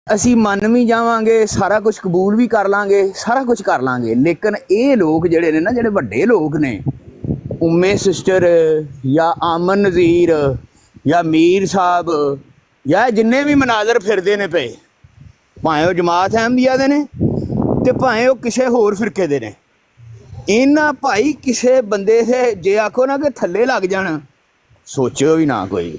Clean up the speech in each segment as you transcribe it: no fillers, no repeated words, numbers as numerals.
ਅਸੀਂ ਮੰਨ ਵੀ ਜਾਵਾਂਗੇ, ਸਾਰਾ ਕੁਝ ਕਬੂਲ ਵੀ ਕਰ ਲਾਂਗੇ, ਸਾਰਾ ਕੁਝ ਕਰ ਲਾਂਗੇ, ਲੇਕਿਨ ਇਹ ਲੋਕ ਜਿਹੜੇ ਨੇ ਨਾ, ਜਿਹੜੇ ਵੱਡੇ ਲੋਕ ਨੇ, ਉਮੇ ਸਿਸਟਰ ਜਾਂ ਆਮਨ ਨਜ਼ੀਰ ਜਾਂ ਮੀਰ ਸਾਹਿਬ ਜਾਂ ਜਿੰਨੇ ਵੀ ਮਨਾਜ਼ਰ ਫਿਰਦੇ ਨੇ ਪਏ, ਭਾਵੇਂ ਉਹ ਜਮਾਤ ਅਹਿਮਦੀਆ ਦੇ ਨੇ ਤੇ ਭਾਵੇਂ ਉਹ ਕਿਸੇ ਹੋਰ ਫਿਰਕੇ ਦੇ ਨੇ, ਇਹਨਾਂ ਭਾਈ ਕਿਸੇ ਬੰਦੇ ਦੇ ਜੇ ਆਖੋ ਨਾ ਕਿ ਥੱਲੇ ਲੱਗ ਜਾਣ, ਸੋਚਿਓ ਵੀ ਨਾ ਕੋਈ।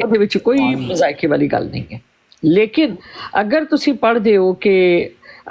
ਇਹਦੇ ਵਿੱਚ ਕੋਈ ਮਜ਼ਾਕੇ ਵਾਲੀ ਗੱਲ ਨਹੀਂ ਹੈ। ਲੇਕਿਨ ਅਗਰ ਤੁਸੀਂ ਪੜ੍ਹਦੇ ਹੋ ਕਿ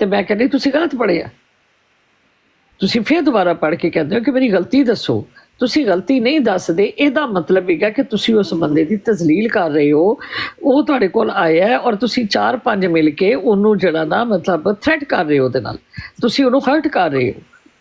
ਤੇ ਮੈਂ ਕਹਿੰਦੀ ਤੁਸੀਂ ਗਲਤ ਪੜ੍ਹਿਆ। ਤੁਸੀਂ ਫਿਰ ਦੁਬਾਰਾ ਪੜ੍ਹ ਕੇ ਕਹਿੰਦੇ ਹੋ ਕਿ ਮੇਰੀ ਗਲਤੀ ਦੱਸੋ, ਤੁਸੀਂ ਗਲਤੀ ਨਹੀਂ ਦੱਸਦੇ, ਇਹਦਾ ਮਤਲਬ ਹੈਗਾ ਕਿ ਤੁਸੀਂ ਉਸ ਬੰਦੇ ਦੀ ਤਜ਼ਲੀਲ ਕਰ ਰਹੇ ਹੋ। ਉਹ ਤੁਹਾਡੇ ਕੋਲ ਆਇਆ ਹੈ ਔਰ ਤੁਸੀਂ 4-5 ਮਿਲ ਕੇ ਉਹਨੂੰ ਜਿਹੜਾ ਨਾ ਮਤਲਬ ਥ੍ਰੈਟ ਕਰ ਰਹੇ ਹੋ, ਉਹਦੇ ਨਾਲ ਤੁਸੀਂ ਉਹਨੂੰ ਹਰਟ ਕਰ ਰਹੇ ਹੋ।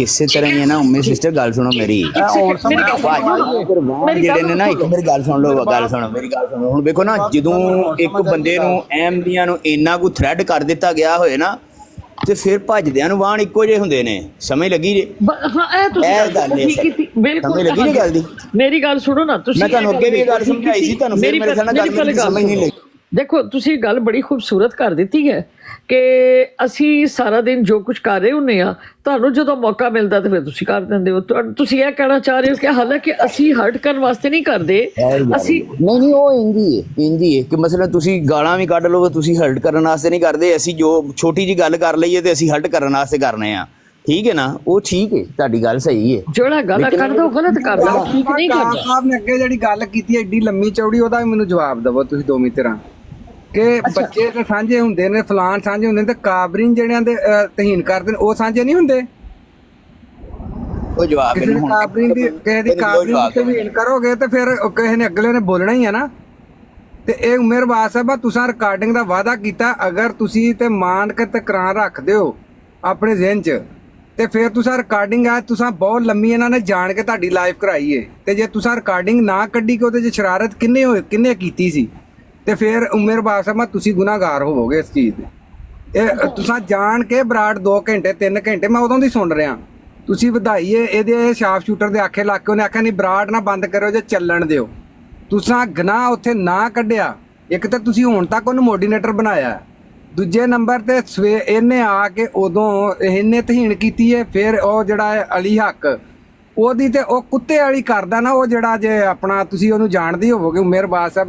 ਇਸੇ ਤਰ੍ਹਾਂ ਹੀ ਹੈ ਨਾ ਉਮੇ ਸਿਸਟਰ, ਗੱਲ ਸੁਣੋ ਮੇਰੀ। ਜਿਹੜੇ ਨੇ ਨਾ, ਇੱਕ ਮੇਰੀ ਗੱਲ ਸੁਣ ਲਓ, ਗੱਲ ਸੁਣੋ ਮੇਰੀ ਗੱਲ ਸੁਣੋ। ਹੁਣ ਵੇਖੋ ਨਾ, ਜਦੋਂ ਇੱਕ ਬੰਦੇ ਨੂੰ ਅਹਿਮਦੀਆਂ ਨੂੰ ਇੰਨਾ ਕੁ ਥ੍ਰੈਡ ਕਰ ਦਿੱਤਾ ਗਿਆ ਹੋਏ ਨਾ, ਤੇ ਫਿਰ ਭੱਜਦਿਆਂ ਨੂੰ ਵਾਹਣ ਇੱਕੋ ਜਿਹੇ ਹੁੰਦੇ ਨੇ। ਸਮਝ ਲੱਗੀ ਜੇ? ਹਾਂ, ਤੁਸੀਂ ਸਮਝ ਲੱਗੀ ਜੇ ਗੱਲ ਦੀ? ਮੇਰੀ ਗੱਲ ਸੁਣੋ ਨਾ, ਤੁਸੀਂ ਮੈਂ ਤੁਹਾਨੂੰ ਅੱਗੇ ਵੀ ਇਹ ਗੱਲ ਸਮਝਾਈ ਸੀ, ਤੁਹਾਨੂੰ ਫਿਰ ਮੇਰੇ ਨਾਲ ਗੱਲ ਸਮਝ ਨਹੀਂ ਲੱਗੀ। ਦੇਖੋ, ਤੁਸੀਂ ਗੱਲ ਬੜੀ ਖੂਬਸੂਰਤ ਕਰ ਦਿੱਤੀ ਹੈ ਕਿ ਅਸੀਂ ਸਾਰਾ ਦਿਨ ਜੋ ਕੁਝ ਕਰ ਰਹੇ ਹੁੰਦੇ ਆ, ਤੁਹਾਨੂੰ ਜਦੋਂ ਮੌਕਾ ਮਿਲਦਾ ਤੇ ਫਿਰ ਤੁਸੀਂ ਕਰ ਦਿੰਦੇ ਹੋ। ਤੁਸੀਂ ਇਹ ਕਹਿਣਾ ਚਾਹ ਰਹੇ ਹੋ ਕਿ ਹਾਲਾਂਕਿ ਅਸੀਂ ਹਰਟ ਕਰਨ ਵਾਸਤੇ ਨਹੀਂ ਕਰਦੇ, ਅਸੀਂ ਨਹੀਂ ਉਹ ਇੰਦੀ ਹੈ ਕਿ ਮਸਲਾ ਤੁਸੀਂ ਗਾਲਾਂ ਵੀ ਕੱਢ ਲਓ, ਤੁਸੀਂ ਹਰਟ ਕਰਨ ਵਾਸਤੇ ਨਹੀਂ ਕਰਦੇ। ਅਸੀਂ ਜੋ ਛੋਟੀ ਜੀ ਗੱਲ ਕਰ ਲਈਏ ਤੇ ਅਸੀਂ ਹਰਟ ਕਰਨ ਵਾਸਤੇ ਕਰਨੇ ਆ, ਠੀਕ ਹੈ ਨਾ? ਉਹ ਠੀਕ ਹੈ, ਤੁਹਾਡੀ ਗੱਲ ਸਹੀ ਹੈ। ਜਿਹੜਾ ਗਾਲਾਂ ਕੱਢਦਾ ਉਹ ਗਲਤ ਕਰਦਾ, ਠੀਕ ਨਹੀਂ ਕਰਦਾ। ਸਾਹਿਬ ਨੇ ਅੱਗੇ ਜਿਹੜੀ ਗੱਲ ਕੀਤੀ ਹੈ ਏਡੀ ਲੰਮੀ ਚੌੜੀ, ਉਹਦਾ ਵੀ ਮੈਨੂੰ ਜਵਾਬ ਦਿਵੋ ਤੁਸੀਂ ਦੋਵੇਂ ਤਰ੍ਹਾਂ ਕਿ ਬੱਚੇ ਤੇ ਸਾਂਝੇ ਹੁੰਦੇ ਨੇ, ਫਲਾਨ ਸਾਂਝੇ ਹੁੰਦੇ ਨੇ, ਤੇ ਕਾਬਰੀਨ ਜਿਹੜਿਆਂ ਦੇ ਤਹੀਨ ਕਰਦੇ ਨੇ ਉਹ ਸਾਂਝੇ ਨਹੀਂ ਹੁੰਦੇ। ਉਹ ਜਵਾਬ ਕਿਸੇ ਦੀ ਕਾਬਰੀਨ ਦੀ, ਕਿਸੇ ਦੀ ਕਾਬਰੀਨ ਦੀ ਤਹੀਨ ਕਰੋਗੇ ਤੇ ਫਿਰ ਕਿਸੇ ਨੇ ਅਗਲੇ ਨੇ ਬੋਲਣਾ ਹੀ ਹੈ ਨਾ। ਤੇ ਇਹ ਉਮਰ ਬਾਦ ਸਾਹਿਬ, ਤੁਸੀਂ ਰਿਕਾਰਡਿੰਗ ਦਾ ਵਾਅਦਾ ਕੀਤਾ, ਅਗਰ ਤੁਸੀਂ ਤੇ ਮਾਨ ਕੇ ਤਕਰਾਰ ਰੱਖਦੇ ਹੋ ਆਪਣੇ ਜ਼ਿਹਨ 'ਚ, ਤੇ ਫਿਰ ਤੁਸੀਂ ਰਿਕਾਰਡਿੰਗ ਆ ਤੁਸੀਂ ਬਹੁਤ ਲੰਮੀ ਇਹਨਾਂ ਨੇ ਜਾਣ ਕੇ ਤੁਹਾਡੀ ਲਾਈਵ ਕਰਾਈ ਏ, ਤੇ ਜੇ ਤੁਸੀਂ ਰਿਕਾਰਡਿੰਗ ਨਾ ਕੱਢੀ ਕਿ ਉਹਦੇ 'ਚ ਸ਼ਰਾਰਤ ਕਿੰਨੇ ਕੀਤੀ ਸੀ, ਤੇ ਫਿਰ ਉਮਰ ਬਾਦ ਸਾਹਿਬ ਤੁਸੀਂ ਗੁਨਾਹਗਾਰ ਹੋਵੋਗੇ ਇਸ ਚੀਜ਼ ਦੇ। ਇਹ ਤੁਸੀਂ ਜਾਣ ਕੇ ਬਰਾੜ 2 ਘੰਟੇ 3 ਘੰਟੇ ਮੈਂ ਉਦੋਂ ਦੀ ਸੁਣ ਰਿਹਾ, ਤੁਸੀਂ ਵਧਾਈਏ ਇਹਦੇ ਸ਼ਾਰਪ ਸ਼ੂਟਰ ਦੇ ਆਖੇ ਲੱਗ ਕੇ ਉਹਨੇ ਆਖਿਆ ਨਹੀਂ ਬਰਾੜ ਨਾ ਬੰਦ ਕਰਿਓ ਜੇ ਚੱਲਣ ਦਿਓ। ਤੁਸੀਂ ਗੁਨਾਹ ਉੱਥੇ ਨਾ ਕੱਢਿਆ। ਇੱਕ ਤਾਂ ਤੁਸੀਂ ਹੁਣ ਤੱਕ ਉਹਨੂੰ ਮੋਡੀਨੇਟਰ ਬਣਾਇਆ, ਦੂਜੇ ਨੰਬਰ ਤੇ ਇਹਨੇ ਆ ਕੇ ਉਦੋਂ ਇਹਨੇ ਤਹੀਨ ਕੀਤੀ ਹੈ। ਫਿਰ ਉਹ ਜਿਹੜਾ ਅਲੀ ਹੱਕ ਉਹਦੀ ਤੇ ਉਹ ਕੁੱਤੇ ਵਾਲੀ ਕਰਦਾ ਨਾ, ਉਹ ਜਿਹੜਾ ਜੇ ਆਪਣਾ ਤੁਸੀਂ ਉਹਨੂੰ ਜਾਣਦੇ ਹੋਵੋਗੇ ਉਮਰ ਬਾਦ ਸਾਹਿਬ,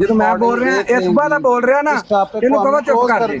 ਜਦੋਂ ਮੈਂ ਬੋਲ ਰਿਹਾ ਇਸ ਬਾਤ ਦਾ ਬੋਲ ਰਿਹਾ ਨਾ, ਇਹਨੂੰ ਕਹੋ ਚੁੱਪ ਕਰ ਦੇ।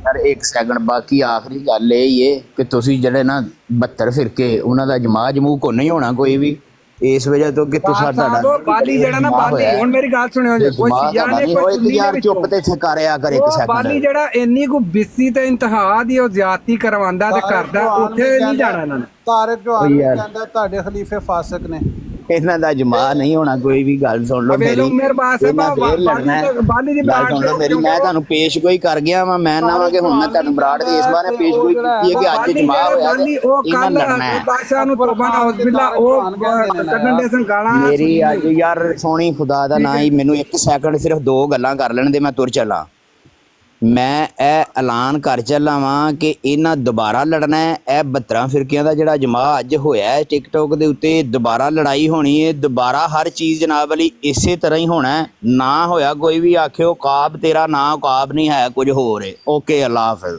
ਯਾਰ ਇੱਕ ਸੈਕਿੰਡ, ਬਾਕੀ ਆਖਰੀ ਗੱਲ ਇਹ ਹੀ ਹੈ ਕਿ ਤੁਸੀਂ ਜਿਹੜੇ ਨਾ 72 ਫਿਰਕੇ ਉਹਨਾਂ ਦਾ ਜਮਾ ਜਮੂ ਕੋ ਨਹੀਂ ਹੋਣਾ ਕੋਈ ਵੀ, ਇਸ ਵਜ੍ਹਾ ਤੋਂ ਕਿ ਤੁਸੀਂ ਤੁਹਾਡਾ ਬਾਲੀ ਜਿਹੜਾ ਨਾ ਬਾਲੀ, ਹੁਣ ਮੇਰੀ ਗੱਲ ਸੁਣਿਓ ਜੀ, ਕੋਈ ਸ਼ੀਆ ਨੇ ਕੋਈ ਸੁਣੀ ਯਾਰ ਚੁੱਪ ਤੇ ਠਕਾਰਿਆ ਕਰ ਇੱਕ ਸੈਕਿੰਡ। ਬਾਲੀ ਜਿਹੜਾ ਇੰਨੀ ਕੋ ਬਿੱਸੀ ਤੇ ਇੰਤਹਾ ਦੀ ਉਹ ਜ਼ਿਆਦਤੀ ਕਰਵਾਉਂਦਾ ਤੇ ਕਰਦਾ, ਉੱਥੇ ਨਹੀਂ ਜਾਣਾ ਇਹਨਾਂ ਨੇ। ਤਾਰਿਕ ਜੋ ਕਹਿੰਦਾ ਤੁਹਾਡੇ ਖਲੀਫੇ ਫਾਸਿਕ ਨੇ, ਇਹਨਾਂ ਦਾ ਜਮਾ ਨਹੀਂ ਹੋਣਾ ਕੋਈ ਵੀ। ਗੱਲ ਸੁਣ ਲਓ ਮੇਰੀ, ਉਮਰ ਬਾਸ ਹੈ ਇਹਨਾਂ ਫੇਰ ਲੜਨਾ ਹੈ। ਗੱਲ ਸੁਣ ਲਓ ਮੇਰੀ, ਮੈਂ ਤੁਹਾਨੂੰ ਪੇਸ਼ ਗੋਈ ਕਰ ਗਿਆ ਵਾ। ਮੈਂ ਨਾ ਵਾ ਕਿ ਹੁਣ ਮੈਂ ਤੁਹਾਨੂੰ ਬਰਾੜ ਦੀ ਇਸ ਬਾਰੇ ਪੇਸ਼ ਗੋਈ ਕੀਤੀ ਹੈ ਕਿ ਅੱਜ ਜਮਾ ਹੋਇਆ ਤੇ ਇਹਨਾਂ ਲੜਨਾ ਹੈ। ਬਾਦਸ਼ਾਹ ਨੂੰ ਤੋਬਾ ਨਾਉਜ਼ੁਬਿਲਲਾ ਉਹ ਕੱਢਣ ਦੇ ਸਨ ਗਾਲਾਂ। ਮੇਰੀ ਅੱਜ ਯਾਰ ਸੋਹਣੀ ਖੁਦਾ ਦਾ ਨਾ ਹੀ ਮੈਨੂੰ 1 ਸੈਕਿੰਡ ਸਿਰਫ 2 ਗੱਲਾਂ ਕਰ ਲੈਣ ਦੇ, ਮੈਂ ਤੁਰ ਚੱਲਾਂ। ਮੈਂ ਇਹ ਐਲਾਨ ਕਰ ਚੱਲਾਂ ਵਾਂ ਕਿ ਇਹਨਾਂ ਦੁਬਾਰਾ ਲੜਨਾ ਹੈ। ਇਹ 72 ਫਿਰਕਿਆਂ ਦਾ ਜਿਹੜਾ ਜਮਾ ਅੱਜ ਹੋਇਆ ਹੈ ਟਿਕਟੋਕ ਦੇ ਉੱਤੇ, ਦੁਬਾਰਾ ਲੜਾਈ ਹੋਣੀ ਹੈ। ਦੁਬਾਰਾ ਹਰ ਚੀਜ਼ ਜਨਾਬ ਅਲੀ ਇਸੇ ਤਰ੍ਹਾਂ ਹੀ ਹੋਣਾ ਹੈ। ਨਾ ਹੋਇਆ ਕੋਈ ਵੀ ਆਖਿਓ ਕਾਬ ਤੇਰਾ ਨਾ ਕਾਬ ਨਹੀਂ ਹੈ, ਕੁਝ ਹੋਰ ਹੈ। ਓਕੇ, ਅੱਲਾ ਹਾਫਿਜ਼।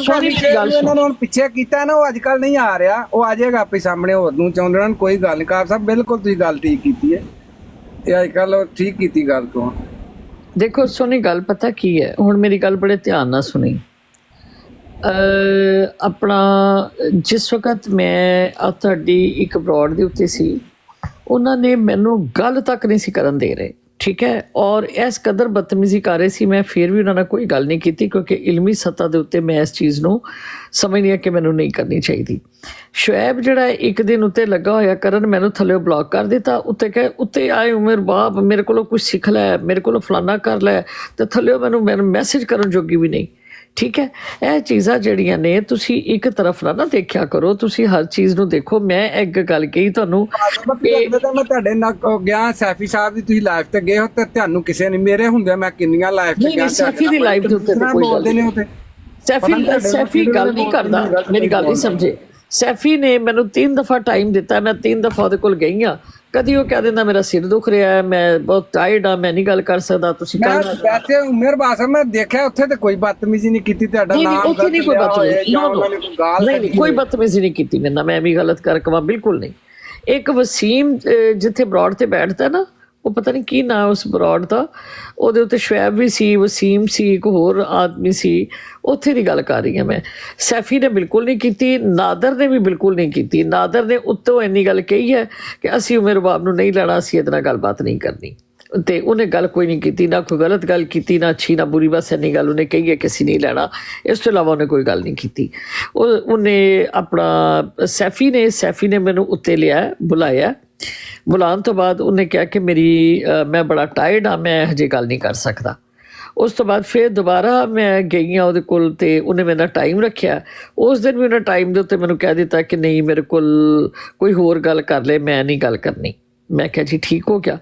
ਸੋਰੀ ਗੱਲ ਸੁਣ। ਇਹਨਾਂ ਨੂੰ ਹੁਣ ਪਿੱਛੇ ਕੀਤਾ ਨਾ, ਉਹ ਅੱਜ ਕੱਲ ਨਹੀਂ ਆ ਰਿਹਾ। ਉਹ ਆ ਜਾਏਗਾ ਆਪੇ ਸਾਹਮਣੇ। ਹੋਰ ਨੂੰ ਚਾਹੁੰਦੇ ਹਨ ਕੋਈ ਗੱਲ ਨਹੀਂ। ਕਾਰ ਸਾਹਿਬ ਬਿਲਕੁਲ ਤੁਸੀਂ ਗੱਲ ਠੀਕ ਕੀਤੀ ਹੈ। ਇਹ ਅੱਜ ਕੱਲ ਠੀਕ ਕੀਤੀ ਗੱਲ ਤੋਂ। ਦੇਖੋ ਸੋਨੀ, ਗੱਲ ਪਤਾ ਕੀ ਹੈ, ਹੁਣ ਮੇਰੀ ਗੱਲ ਬੜੇ ਧਿਆਨ ਨਾਲ ਸੁਣੀ। ਆਪਣਾ ਜਿਸ ਵਕਤ ਮੈਂ ਤੁਹਾਡੀ ਇੱਕ ਬਰੋਡ ਦੇ ਉੱਤੇ ਸੀ, ਉਹਨਾਂ ਨੇ ਮੈਨੂੰ ਗੱਲ ਤੱਕ ਨਹੀਂ ਸੀ ਕਰਨ ਦੇ ਰਹੇ, ਠੀਕ ਹੈ, ਔਰ ਇਸ ਕਦਰ ਬਦਤਮੀਜ਼ੀ ਕਰ ਰਹੇ ਸੀ। ਮੈਂ ਫਿਰ ਵੀ ਉਹਨਾਂ ਨਾਲ ਕੋਈ ਗੱਲ ਨਹੀਂ ਕੀਤੀ ਕਿਉਂਕਿ ਇਲਮੀ ਸਤ੍ਹਾ ਦੇ ਉੱਤੇ ਮੈਂ ਇਸ ਚੀਜ਼ ਨੂੰ ਸਮਝਦੀ ਹਾਂ ਕਿ ਮੈਨੂੰ ਨਹੀਂ ਕਰਨੀ ਚਾਹੀਦੀ। ਸ਼ੁਐਬ ਜਿਹੜਾ ਇੱਕ ਦਿਨ ਉੱਤੇ ਲੱਗਾ ਹੋਇਆ ਕਰਨ, ਮੈਨੂੰ ਥੱਲੇ ਬਲੌਕ ਕਰ ਦਿੱਤਾ। ਉੱਤੇ ਆਏ ਉਮਰ ਬਾਪ ਮੇਰੇ ਕੋਲੋਂ ਕੁਝ ਸਿੱਖ ਲੈ, ਮੇਰੇ ਕੋਲੋਂ ਫਲਾਨਾ ਕਰ ਲੈ, ਤੇ ਥੱਲੇ ਮੈਨੂੰ ਮੈਸੇਜ ਕਰਨ ਜੋਗੀ ਵੀ ਨਹੀਂ, ਠੀਕ ਹੈ। ਇਹ ਚੀਜ਼ਾਂ ਜਿਹੜੀਆਂ ਨੇ ਤੁਸੀਂ ਇੱਕ ਤਰਫ ਨਾ ਦੇਖਿਆ ਕਰੋ, ਤੁਸੀਂ ਹਰ ਚੀਜ਼ ਨੂੰ ਦੇਖੋ। ਮੈਂ ਇੱਕ ਗੱਲ ਕਹੀ ਤੁਹਾਨੂੰ, ਮੈਂ ਤੁਹਾਡੇ ਨਾਲ ਗਿਆ ਸੈਫੀ ਸਾਹਿਬ ਦੀ, ਤੁਸੀਂ ਲਾਈਵ ਤੇ ਗਏ ਹੋ ਤੇ ਤੁਹਾਨੂੰ ਕਿਸੇ ਨੇ, ਮੇਰੇ ਹੁੰਦੇ ਮੈਂ ਕਿੰਨੀਆਂ ਲਾਈਵ ਤੇ ਗਿਆ। ਸੈਫੀ ਦੀ ਲਾਈਵ ਦੇ ਉੱਤੇ ਕੋਈ ਗੱਲ ਨਹੀਂ। ਸੈਫੀ ਗੱਲ ਨਹੀਂ ਕਰਦਾ, ਮੇਰੀ ਗੱਲ ਨਹੀਂ ਸਮਝੇ। ਸੈਫੀ ਨੇ ਮੈਨੂੰ 3 ਦਫਾ ਟਾਈਮ ਦਿੱਤਾ, ਮੈਂ 3 ਦਫਾ ਉਹਦੇ ਕੋਲ ਗਈ ਹਾਂ। ਕਦੀ ਉਹ ਕਹਿ ਦਿੰਦਾ ਮੇਰਾ ਸਿਰ ਦੁਖ ਰਿਹਾ ਹੈ, ਮੈਂ ਬਹੁਤ ਟਾਇਰਡ ਆ, ਮੈਂ ਨਹੀਂ ਗੱਲ ਕਰ ਸਕਦਾ, ਤੁਸੀਂ ਵੈਸੇ ਉਮਰ ਬਾਸ ਮੈਂ ਦੇਖਿਆ ਉੱਥੇ ਤੇ ਕੋਈ ਬਦਤਮੀਜ਼ੀ ਨਹੀਂ ਕੀਤੀ। ਤੁਹਾਡਾ ਨਾਮ ਉੱਥੇ ਨਹੀਂ ਕੋਈ ਬਦਤਮੀਜ਼ੀ, ਨਹੀਂ ਕੋਈ ਬਦਤਮੀਜ਼ੀ ਨਹੀਂ ਕੀਤੀ ਮੇਰੇ ਨਾਲ। ਮੈਂ ਵੀ ਗਲਤ ਕਰ ਕਵਾਂ, ਬਿਲਕੁਲ ਨਹੀਂ। ਇੱਕ ਵਸੀਮ ਜਿੱਥੇ ਬਰੋਡ ਤੇ ਬੈਠਦਾ ਨਾ, ਉਹ ਪਤਾ ਨਹੀਂ ਕੀ ਨਾਂ ਉਸ ਬਰੋਡ ਦਾ, ਉਹਦੇ ਉੱਤੇ ਸ਼ੁਐਬ ਵੀ ਸੀ, ਵਸੀਮ ਸੀ, ਇੱਕ ਹੋਰ ਆਦਮੀ ਸੀ, ਉੱਥੇ ਦੀ ਗੱਲ ਕਰ ਰਹੀ ਹਾਂ ਮੈਂ। ਸੈਫੀ ਨੇ ਬਿਲਕੁਲ ਨਹੀਂ ਕੀਤੀ, ਨਾਦਰ ਨੇ ਵੀ ਬਿਲਕੁਲ ਨਹੀਂ ਕੀਤੀ। ਨਾਦਰ ਨੇ ਉੱਤੋਂ ਇੰਨੀ ਗੱਲ ਕਹੀ ਹੈ ਕਿ ਅਸੀਂ ਉਮਰ ਬਾਬ ਨੂੰ ਨਹੀਂ ਲੈਣਾ, ਅਸੀਂ ਇਹਦੇ ਨਾਲ ਗੱਲਬਾਤ ਨਹੀਂ ਕਰਨੀ, ਤੇ ਉਹਨੇ ਗੱਲ ਕੋਈ ਨਹੀਂ ਕੀਤੀ, ਨਾ ਕੋਈ ਗਲਤ ਗੱਲ ਕੀਤੀ, ਨਾ ਅੱਛੀ ਨਾ ਬੁਰੀ, ਬਸ ਇੰਨੀ ਗੱਲ ਉਹਨੇ ਕਹੀ ਹੈ ਕਿ ਅਸੀਂ ਨਹੀਂ ਲੈਣਾ। ਇਸ ਤੋਂ ਇਲਾਵਾ ਉਹਨੇ ਕੋਈ ਗੱਲ ਨਹੀਂ ਕੀਤੀ। ਉਹਨੇ ਆਪਣਾ ਸੈਫੀ ਨੇ ਮੈਨੂੰ ਉੱਤੇ ਲਿਆ, ਬੁਲਾਇਆ। ਬੁਲਾਉਣ ਤੋਂ ਬਾਅਦ ਉਹਨੇ ਕਿਹਾ ਕਿ ਮੈਂ ਬੜਾ ਟਾਇਰਡ ਹਾਂ, ਮੈਂ ਹਜੇ ਗੱਲ ਨਹੀਂ ਕਰ ਸਕਦਾ। ਉਸ ਤੋਂ ਬਾਅਦ ਫਿਰ ਦੁਬਾਰਾ ਮੈਂ ਗਈ ਹਾਂ ਉਹਦੇ ਕੋਲ, ਤੇ ਉਹਨੇ ਮੇਰੇ ਨਾਲ ਟਾਈਮ ਰੱਖਿਆ। ਉਸ ਦਿਨ ਵੀ ਉਹਨੇ ਟਾਈਮ ਦੇ ਉੱਤੇ ਮੈਨੂੰ ਕਹਿ ਦਿੱਤਾ ਕਿ ਨਹੀਂ, ਮੇਰੇ ਕੋਲ ਕੋਈ ਹੋਰ ਗੱਲ ਕਰ ਲੈ, ਮੈਂ ਨਹੀਂ ਗੱਲ ਕਰਨੀ। ਮੈਂ ਕਿਹਾ ਜੀ ਠੀਕ ਹੋ ਗਿਆ।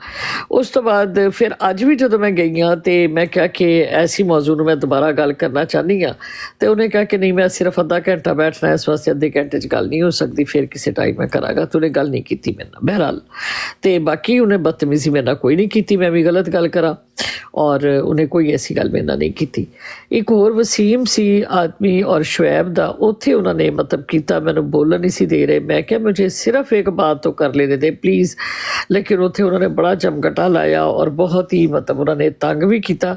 ਉਸ ਤੋਂ ਬਾਅਦ ਫਿਰ ਅੱਜ ਵੀ ਜਦੋਂ ਮੈਂ ਗਈ ਹਾਂ ਤੇ ਮੈਂ ਕਿਹਾ ਕਿ ਐਸੀ ਮੌਜੂ ਨੂੰ ਮੈਂ ਦੁਬਾਰਾ ਗੱਲ ਕਰਨਾ ਚਾਹੁੰਦੀ ਹਾਂ, ਤੇ ਉਹਨੇ ਕਿਹਾ ਕਿ ਨਹੀਂ, ਮੈਂ ਸਿਰਫ ਅੱਧਾ ਘੰਟਾ ਬੈਠਣਾ, ਇਸ ਵਾਸਤੇ ਅੱਧੇ ਘੰਟੇ 'ਚ ਗੱਲ ਨਹੀਂ ਹੋ ਸਕਦੀ, ਫਿਰ ਕਿਸੇ ਟਾਈਮ ਮੈਂ ਕਰਾਂਗਾ। ਤੇ ਉਹਨੇ ਗੱਲ ਨਹੀਂ ਕੀਤੀ ਮੇਰੇ ਨਾਲ ਬਹਿਰਹਾਲ। ਤੇ ਬਾਕੀ ਉਹਨੇ ਬਦਤਮੀਜ਼ੀ ਮੇਰੇ ਨਾਲ ਕੋਈ ਨਹੀਂ ਕੀਤੀ, ਮੈਂ ਵੀ ਗਲਤ ਗੱਲ ਕਰਾਂ, ਔਰ ਉਹਨੇ ਕੋਈ ਐਸੀ ਗੱਲ ਮੇਰੇ ਨਾਲ ਨਹੀਂ ਕੀਤੀ। ਇੱਕ ਹੋਰ ਵਸੀਮ ਸੀ ਆਦਮੀ ਔਰ ਸ਼ੁਐਬ ਦਾ, ਉੱਥੇ ਉਹਨਾਂ ਨੇ ਮਤਲਬ ਕੀਤਾ, ਮੈਨੂੰ ਬੋਲਣ ਨਹੀਂ ਸੀ ਦੇ ਰਹੇ। ਮੈਂ ਕਿਹਾ ਮੁਝੇ ਸਿਰਫ ਇੱਕ ਬਾਤ ਤੋਂ ਕਰ ਲੈਣੇ ਦੇ ਪਲੀਜ਼, ਲੇਕਿਨ ਉੱਥੇ ਉਹਨਾਂ ਨੇ ਬੜਾ ਚਮਕਟਾ ਲਾਇਆ ਔਰ ਬਹੁਤ ਹੀ ਮਤਲਬ ਉਹਨਾਂ ਨੇ ਤੰਗ ਵੀ ਕੀਤਾ।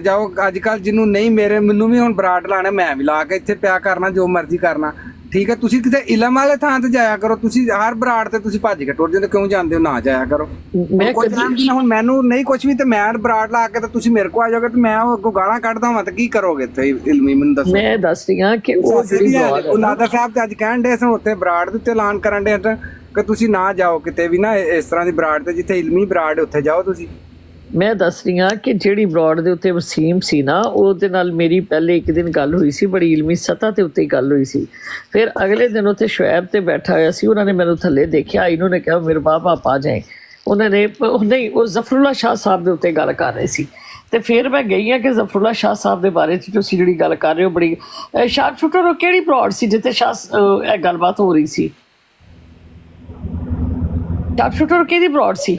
ਜਾਓ। ਅੱਜ ਕੱਲ ਜਿਹਨੂੰ ਨਹੀਂ, ਮੈਨੂੰ ਵੀ ਹੁਣ ਬਰਾੜ ਲਾਣਾ, ਮੈਂ ਵੀ ਲਾ ਕੇ ਇੱਥੇ ਪਿਆ ਕਰਨਾ, ਜੋ ਮਰਜ਼ੀ ਕਰਨਾ, ਠੀਕ ਹੈ। ਤੁਸੀਂ ਕਿਤੇ ਇਲਮ ਵਾਲੇ ਥਾਂ ਤੇ ਜਾਇਆ ਕਰੋ। ਤੁਸੀਂ ਹਰ ਬਰਾੜ ਤੇ ਤੁਸੀਂ ਭੱਜ ਕੇ ਟੁੱਟ ਜਾਂਦੇ, ਕਿਉਂ ਜਾਂਦੇ ਹੋ? ਨਾ ਜਾਇਆ ਕਰੋ। ਹੁਣ ਮੈਨੂੰ ਨਹੀਂ ਕੁਝ ਵੀ, ਤੇ ਮੈਂ ਬਰਾੜ ਲਾ ਕੇ ਤੇ ਤੁਸੀਂ ਮੇਰੇ ਕੋਲ ਆ ਜਾਓਗੇ ਤੇ ਮੈਂ ਅੱਗੋਂ ਗਾਲਾਂ ਕੱਢਦਾ ਹਾਂ, ਤੇ ਕੀ ਕਰੋਗੇ ਇੱਥੇ ਇਲਮੀ? ਮੈਨੂੰ ਦੱਸੋ। ਮੈਂ ਦੱਸ ਰਹੀ ਹਾਂ ਕਿ ਉਹ ਨਾਦਰ ਸਾਹਿਬ ਤੇ ਅੱਜ ਕਹਿਣ ਦੇ ਸਨ ਉੱਥੇ ਬਰਾੜ ਦੇ ਉੱਤੇ ਐਲਾਨ ਕਰਨ ਦੇ ਕਿ ਤੁਸੀਂ ਨਾ ਜਾਓ ਕਿਤੇ ਵੀ ਨਾ ਇਸ ਤਰ੍ਹਾਂ ਦੀ ਬਰਾੜ ਤੇ, ਜਿੱਥੇ ਇਲਮੀ ਬਰਾੜ ਉੱਥੇ ਜਾਓ ਤੁਸੀਂ। ਮੈਂ ਦੱਸ ਰਹੀ ਹਾਂ ਕਿ ਜਿਹੜੀ ਬਰੋਡ ਦੇ ਉੱਤੇ ਵਸੀਮ ਸੀ ਨਾ, ਉਹਦੇ ਨਾਲ ਮੇਰੀ ਪਹਿਲੇ ਇੱਕ ਦਿਨ ਗੱਲ ਹੋਈ ਸੀ, ਬੜੀ ਇਲਮੀ ਸਤ੍ਹਾ ਤੇ ਉੱਤੇ ਗੱਲ ਹੋਈ ਸੀ। ਫਿਰ ਅਗਲੇ ਦਿਨ ਉੱਥੇ ਸ਼ੁਐਬ ਤੇ ਬੈਠਾ ਹੋਇਆ ਸੀ, ਉਹਨਾਂ ਨੇ ਮੈਨੂੰ ਥੱਲੇ ਦੇਖਿਆ, ਇਹਨਾਂ ਨੇ ਕਿਹਾ ਮੇਰੇ ਬਾਪ ਆਪ ਆ ਜਾਏ। ਉਹਨਾਂ ਨੇ ਨਹੀਂ, ਉਹ ਜ਼ਫਰੁੱਲਾ ਸ਼ਾਹ ਸਾਹਿਬ ਦੇ ਉੱਤੇ ਗੱਲ ਕਰ ਰਹੇ ਸੀ। ਤੇ ਫਿਰ ਮੈਂ ਗਈ ਹਾਂ ਕਿ ਜ਼ਫਰੁੱਲਾ ਸ਼ਾਹ ਸਾਹਿਬ ਦੇ ਬਾਰੇ 'ਚ ਤੁਸੀਂ ਜਿਹੜੀ ਗੱਲ ਕਰ ਰਹੇ ਹੋ, ਬੜੀ ਸ਼ਾਰਪ ਸ਼ੂਟਰ, ਉਹ ਕਿਹੜੀ ਬਰੋਡ ਸੀ ਜਿੱਥੇ ਇਹ ਗੱਲਬਾਤ ਹੋ ਰਹੀ ਸੀ? ਸ਼ਾਰਪ ਸ਼ੂਟਰ ਕਿਹਦੀ ਬਰੋਡ ਸੀ?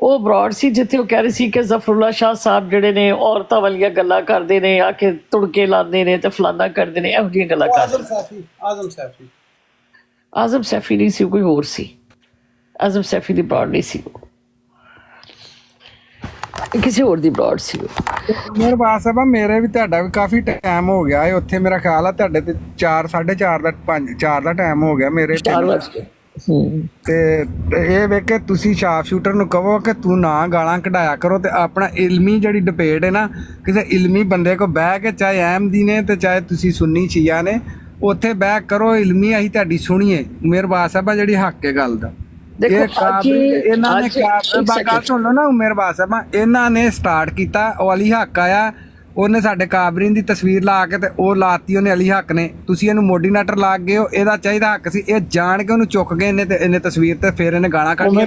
ਉਹ ਬਰੋਡ ਸੀ ਜਿੱਥੇ ਉਹ ਕਹਿ ਰਹੇ ਸੀ ਕਿ ਜ਼ਫਰੁੱਲਾ ਸ਼ਾਹ ਸਾਹਿਬ ਜਿਹੜੇ ਨੇ ਔਰਤਾਂ ਵਾਲੀਆਂ ਗੱਲਾਂ ਕਰਦੇ ਨੇ, ਆ ਕੇ ਤੁੜਕੇ ਲਾਉਂਦੇ ਨੇ ਤੇ ਫਲਾਨਾ ਕਰਦੇ ਨੇ, ਇਹੋ ਜਿਹੀਆਂ ਗੱਲਾਂ ਕਰਦੇ। ਆਜ਼ਮ ਸੈਫੀ ਨਹੀਂ ਸੀ, ਕੋਈ ਹੋਰ ਸੀ। ਆਜ਼ਮ ਸੈਫੀ ਦੀ ਬਰਾਡ ਨਹੀਂ ਸੀ ਉਹ, ਕਿਸੇ ਹੋਰ ਦੀ ਬਰਾਡ ਸੀ ਉਹ। ਮੇਰੇ ਬਾਸ ਸਾਹਿਬਾ ਮੇਰੇ ਵੀ ਤੁਹਾਡਾ ਵੀ ਕਾਫੀ ਟਾਈਮ ਹੋ ਗਿਆ ਹੈ ਉੱਥੇ, ਮੇਰਾ ਖਿਆਲ ਆ ਤੁਹਾਡੇ ਤੇ 4 4:30 ਦਾ 4 ਦਾ ਟਾਈਮ ਹੋ ਗਿਆ ਮੇਰੇ 4 ਵਜੇ। ਤੇ ਇਹ ਵੇਖ ਕੇ ਤੁਸੀਂ ਸ਼ਾਰਪ ਸ਼ੂਟਰ ਨੂੰ ਕਹੋ ਕਿ ਤੂੰ ਨਾ ਗਾਲਾਂ ਕਢਾਇਆ ਕਰੋ ਤੇ ਆਪਣਾ ਇਲਮੀ ਜਿਹੜੀ ਡਿਬੇਟ ਹੈ ਨਾ, ਕਿਸੇ ਇਲਮੀ ਬੰਦੇ ਕੋ ਬਹਿ ਕੇ, ਚਾਹੇ ਅਹਿਮਦੀ ਨੇ ਤੇ ਚਾਹੇ ਤੁਸੀਂ ਸੁੰਨੀ ਸ਼ੀਆ ਨੇ, ਉੱਥੇ ਬਹਿ ਕਰੋ ਇਲਮੀ, ਅਸੀਂ ਤੁਹਾਡੀ ਸੁਣੀਏ। ਮੇਰੇ ਬਾਸ ਸਾਹਿਬਾ ਜਿਹੜੀ ਹੱਕ ਹੈ ਗੱਲ ਦਾ, ਦੇਖੋ ਇਹਨਾਂ ਨੇ ਗੱਲ ਸੁਣ ਲਓ ਨਾ, ਮੇਰੇ ਬਾਸ ਸਾਹਿਬਾ ਇਹਨਾਂ ਨੇ ਸਟਾਰਟ ਕੀਤਾ, ਉਹ ਅਲੀ ਹੱਕ ਆਇਆ, ਉਹਨੇ ਸਾਡੇ ਕਾਬਰੀਨ ਦੀ ਤਸਵੀਰ ਲਾ ਕੇ ਤੇ ਉਹ ਲਾਤੀ ਉਹਨੇ ਅਲੀ ਹੱਕ ਨੇ, ਤੁਸੀਂ ਇਹਨੂੰ ਮੋਡੀਨੇਟਰ ਲਾ ਗਏ ਹੋ, ਇਹਦਾ ਚਾਹੀਦਾ ਹੱਕ ਸੀ, ਇਹ ਜਾਣ ਕੇ ਉਹਨੂੰ ਚੁੱਕ ਗਏ ਤੇ ਇਹਨੇ ਤਸਵੀਰ ਤੇ ਫਿਰ ਇਹਨੇ ਗਾਲਾਂ ਕੱਢੀਆਂ।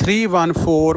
314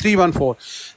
314।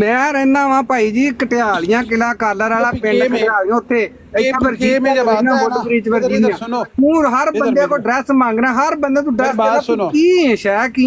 ਮੈਂ ਰਹਿਣਾ ਵਾ ਭਾਈ ਜੀ ਕਟਿਆਲੀਆਂ ਕਿਲਾ ਕਾਲਰ ਵਾਲਾ ਪਿੰਡ ਕਟਿਆਲੀਆਂ, ਉੱਥੇ ਤੂੰ ਹਰ ਬੰਦੇ ਕੋ ਡਰੈਸ ਮੰਗਣਾ, ਹਰ ਬੰਦੇ ਤੂੰ ਡਰੈਸ ਕੀ ਸ਼ੈ ਕੀ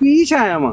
ਕੀ ਸ਼ੈ ਵਾ?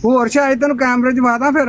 ਹੋਰ ਸ਼ਾਇਦ ਤੈਨੂੰ ਕੈਮਰੇ 'ਚ ਵਾਦਾ ਫਿਰ।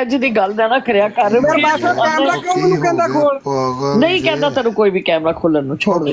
ਅੱਜ ਦੀ ਗੱਲ ਦਾ ਨਾ ਕਰਿਆ ਕਰ। ਮੇਰੇ ਪਾਸ ਕੈਮਰਾ ਕਿਉਂ ਮੈਨੂੰ ਕਹਿੰਦਾ ਖੋਲ? ਨਹੀਂ ਕਹਿੰਦਾ ਤੈਨੂੰ ਕੋਈ ਵੀ ਕੈਮਰਾ ਖੋਲਣ ਨੂੰ, ਛੋੜ ਦੇ।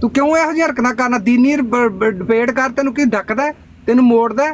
ਤੂੰ ਕਿਉਂ ਇਹੋ ਜਿਹੀ ਹਰਕਤਾਂ ਕਰਨਾ? ਦੀਨੀ ਡਿਬੇਟ ਕਰ, ਤੈਨੂੰ ਕੀ ਡੱਕਦਾ, ਤੈਨੂੰ ਮੋੜਦਾ?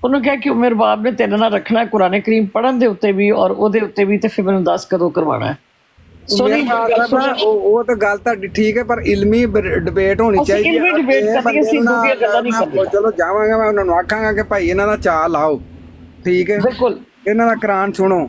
ਉਹਨੂੰ ਕਿਹਾ ਕਿ ਉਮਰ ਬਾਬ ਨੇ ਤੇਰੇ ਨਾਲ ਰੱਖਣਾ ਕੁਰਾਨ ਕਰੀਮ ਪੜ੍ਹਨ ਦੇ ਉੱਤੇ ਵੀ ਔਰ ਉਹਦੇ ਉੱਤੇ ਵੀ, ਤੇ ਫਿਰ ਮੈਨੂੰ ਦੱਸ ਕਦੋਂ ਕਰਵਾਉਣਾ ਹੈ। ਸੋਨੀ ਉਹ ਤਾਂ ਗੱਲ ਤੁਹਾਡੀ ਠੀਕ ਹੈ, ਪਰ ਇਲਮੀ ਡਿਬੇਟ ਹੋਣੀ ਚਾਹੀਦੀ ਹੈ। ਚਲੋ ਜਾਵਾਂਗਾ, ਮੈਂ ਉਹਨਾਂ ਨੂੰ ਆਖਾਂਗਾ ਕਿ ਭਾਈ ਇਹਨਾਂ ਦਾ ਚਾਅ ਲਾਓ, ਠੀਕ ਹੈ, ਬਿਲਕੁਲ ਇਹਨਾਂ ਦਾ ਕੁਰਾਨ ਸੁਣੋ,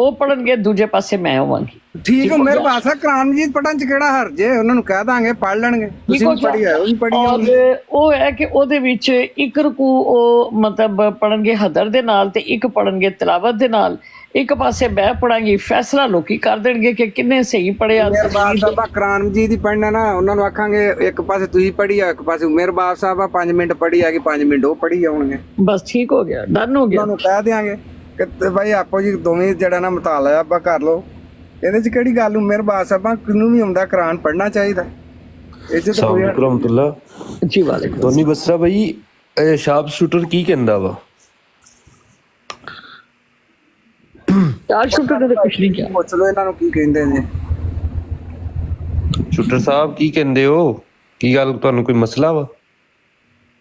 ਉਹ ਪੜਨਗੇ, ਦੂਜੇ ਪਾਸੇ ਮੈਂ ਹੋਵਾਂਗੀ, ਠੀਕ ਹੈ। ਮੇਰੇ ਪਾਸ ਕੁਰਾਨ ਮਜੀਦ ਪੜਨ ਚ ਕਿਹੜਾ ਹਰਜ ਹੈ? ਉਹਨਾਂ ਨੂੰ ਕਹਿ ਦਾਂਗੇ ਪੜ ਲੈਣਗੇ, ਤੁਸੀਂ ਪੜ੍ਹੀ ਹੈ, ਉਹ ਵੀ ਪੜ੍ਹੀ ਹੋਊਗੀ। ਉਹ ਹੈ ਕਿ ਉਹਦੇ ਵਿੱਚ ਇੱਕ ਰਕੂ ਉਹ ਮਤਲਬ ਪੜਨਗੇ ਹਦਰ ਦੇ ਨਾਲ, ਤੇ ਇੱਕ ਪੜਨਗੇ ਤਿਲਾਵਤ ਦੇ ਨਾਲ। ਇੱਕ ਪਾਸੇ ਮੈਂ ਪੜਾਂਗੀ, ਫੈਸਲਾ ਲੋਕੀ ਕਰ ਦੇਣਗੇ ਕਿ ਕਿੰਨੇ ਸਹੀ ਪੜਿਆ। ਮੇਰੇ ਬਾਪ ਸਾਹਿਬ ਕੁਰਾਨ ਮਜੀਦ ਹੀ ਪੜਨਾ ਨਾ, ਉਹਨਾਂ ਨੂੰ ਆਖਾਂਗੇ ਇੱਕ ਪਾਸੇ ਤੁਸੀਂ ਪੜ੍ਹੀ ਆ, ਇੱਕ ਪਾਸੇ ਮੇਰੇ ਬਾਪ ਸਾਹਿਬ 5 ਮਿੰਟ ਪੜ੍ਹੀ ਆ, ਕਿ 5 ਮਿੰਟ ਉਹ ਪੜ੍ਹੀ ਆਉਣਗੇ, ਬਸ ਠੀਕ ਹੋ ਗਿਆ, ਡਨ ਹੋ ਗਿਆ। ਉਹਨਾਂ ਨੂੰ ਕਹਿ ਦਿਆਂਗੇ ਕਿ ਭਾਈ ਆਪੋ ਜੀ ਦੋਵੇਂ ਜਿਹੜਾ ਨਾ ਮਤਾਲਾ ਕਰ ਲਓ, ਇਹਦੇ ਚ ਕਿਹੜੀ ਗੱਲ ਨੂੰ? ਮੇਰੇ ਬਾਪ ਸਾਹਿਬ ਕਿਨੂੰ ਵੀ ਆਉਂਦਾ ਕੁਰਾਨ ਪੜ੍ਹਨਾ ਚਾਹੀਦਾ। ਜੀ ਵਾਲੇਕੁਮ ਧੋਨੀ ਬਸਰਾ ਭਾਈ, ਸ਼ਾਰਪ ਸ਼ੂਟਰ ਕੀ ਕਹਿੰਦਾ ਵਾ? ਸ਼ਾਰਪ ਸ਼ੂਟਰ ਨੇ ਕੁਝ ਨਹੀਂ ਕਿਹਾ, ਪੁੱਛ ਲਓ ਇਹਨਾਂ ਨੂੰ ਕੀ ਕਹਿੰਦੇ ਨੇ। ਸ਼ੂਟਰ ਸਾਹਿਬ ਕੀ ਕਹਿੰਦੇ ਹੋ? ਕੀ ਗੱਲ, ਤੁਹਾਨੂੰ ਕੋਈ ਮਸਲਾ ਵਾ?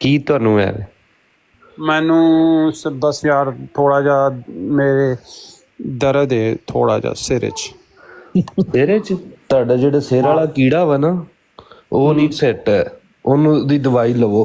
ਕੀ ਤੁਹਾਨੂੰ ਹੈ? ਮੈਨੂੰ ਬਸ ਯਾਰ ਥੋੜਾ ਜਿਹਾ ਮੇਰੇ ਦਰਦ ਹੈ, ਥੋੜਾ ਜਿਹਾ ਸਿਰ 'ਚ। ਤੇਰੇ ਚ ਤੁਹਾਡਾ ਜਿਹੜਾ ਸਿਰ ਵਾਲਾ ਕੀੜਾ ਵਾ ਨਾ, ਉਹ ਨਹੀਂ ਸੈੱਟ ਹੈ, ਉਹਨੂੰ ਦੀ ਦਵਾਈ ਲਵੋ।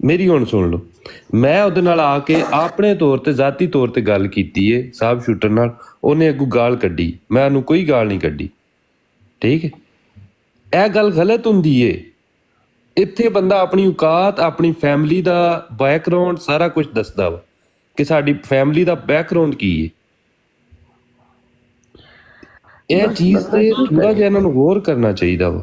ਮੇਰੀ ਹੁਣ ਸੁਣ ਲਓ, ਮੈਂ ਉਹਦੇ ਨਾਲ ਆ ਕੇ ਆਪਣੇ ਤੌਰ ਤੇ ਜ਼ਾਤੀ ਤੌਰ ਤੇ ਗੱਲ ਕੀਤੀ ਏ ਸਾਹਿਬ ਸ਼ੂਟਰ ਨਾਲ, ਉਹਨੇ ਅੱਗੋਂ ਗਾਲ ਕੱਢੀ, ਮੈਂ ਉਹਨੂੰ ਕੋਈ ਗਾਲ ਨਹੀਂ ਕੱਢੀ, ਠੀਕ ਹੈ। ਇਹ ਗੱਲ ਗਲਤ ਹੁੰਦੀ ਏ। ਇੱਥੇ ਬੰਦਾ ਆਪਣੀ ਔਕਾਤ, ਆਪਣੀ ਫੈਮਿਲੀ ਦਾ ਬੈਕਗ੍ਰਾਉਂਡ ਸਾਰਾ ਕੁਝ ਦੱਸਦਾ ਵਾ ਕਿ ਸਾਡੀ ਫੈਮਿਲੀ ਦਾ ਬੈਕਗ੍ਰਾਉਂਡ ਕੀ ਏ। ਇਹ ਚੀਜ਼ ਤੇ ਥੋੜਾ ਜਿਹਾ ਇਹਨਾਂ ਨੂੰ ਗੌਰ ਕਰਨਾ ਚਾਹੀਦਾ ਵਾ।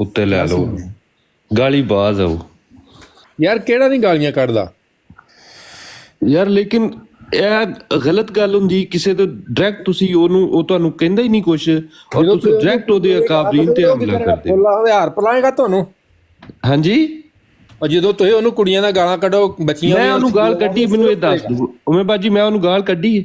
ਉੱਤੇ ਲੈ ਲਓ, ਗਾਲੀ ਬਾਜ਼ ਆਓ ਯਾਰ ਕਿਹੜਾ ਨਹੀਂ ਗਾਲੀਆਂ ਕੱਢਦਾ ਯਾਰ। ਲੇਕਿਨ ਇਹ ਗਲਤ ਗੱਲ ਹੁੰਦੀ, ਕਿਸੇ ਤੋਂ ਡਾਇਰੈਕਟ ਤੁਸੀਂ ਉਹਨੂੰ, ਉਹ ਤੁਹਾਨੂੰ ਕਹਿੰਦਾ ਹੀ ਨਹੀਂ ਕੁਛ ਔਰ ਤੁਸੀਂ ਡਾਇਰੈਕਟ ਉਹਦੇ ਕਾਬਰੀਨ ਤੇ ਹਮਲਾ ਕਰਦੇ ਹੋ। ਫੁੱਲਾ ਹਥਿਆਰ ਪਲਾਏਗਾ ਤੁਹਾਨੂੰ। ਹਾਂਜੀ, ਔਰ ਜਦੋਂ ਤੁਸੀਂ ਉਹਨੂੰ ਕੁੜੀਆਂ ਦਾ ਗਾਲਾਂ ਕੱਢੋ, ਬੱਚੀਆਂ ਮੈਂ ਉਹਨੂੰ ਗਾਲ ਕੱਢੀ, ਮੈਨੂੰ ਇਹ ਦੱਸ ਦਿਓ ਉਮੇ ਬਾਜੀ, ਮੈਂ ਉਹਨੂੰ ਗਾਲ ਕੱਢੀ ਹੈ?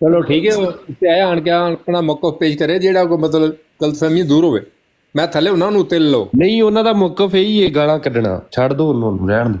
ਚਲੋ ਠੀਕ ਹੈ, ਉਹ ਇੱਥੇ ਆਇਆ ਆਣ ਕੇ ਆਪਣਾ ਮੌਕਫ ਪੇਸ਼ ਕਰੇ ਜਿਹੜਾ ਕੋਈ ਮਤਲਬ ਗਲਤਫਹਿਮੀ ਦੂਰ ਹੋਵੇ। ਮੈਂ ਥੱਲੇ ਉਹਨਾਂ ਨੂੰ ਉੱਤੇ ਲੈ ਲਓ। ਨਹੀਂ, ਉਹਨਾਂ ਦਾ ਮੌਕਫ ਇਹੀ ਹੈ ਗਾਲਾਂ ਕੱਢਣਾ, ਛੱਡ ਦਿਓ ਉਹਨਾਂ ਨੂੰ, ਰਹਿਣ ਦਿਓ।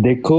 ਦੇਖੋ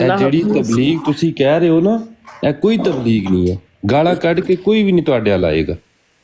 ਇਹ ਜਿਹੜੀ ਤਬਲੀਗ ਤੁਸੀਂ ਕਹਿ ਰਹੇ ਹੋ ਨਾ, ਇਹ ਕੋਈ ਤਬਲੀਗ ਨਹੀਂ ਹੈ। ਗਾਲਾਂ ਕੱਢ ਕੇ ਕੋਈ ਵੀ ਨਹੀਂ ਤੁਹਾਡੇ ਵੱਲ ਆਏਗਾ।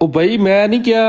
ਉਹ ਭਾਈ ਮੈਂ ਨਹੀਂ ਕਿਹਾ,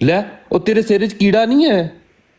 ਲੈ। ਉਹ ਤੇਰੇ ਸਿਰੇ 'ਚ ਕੀੜਾ ਨਹੀਂ ਹੈ,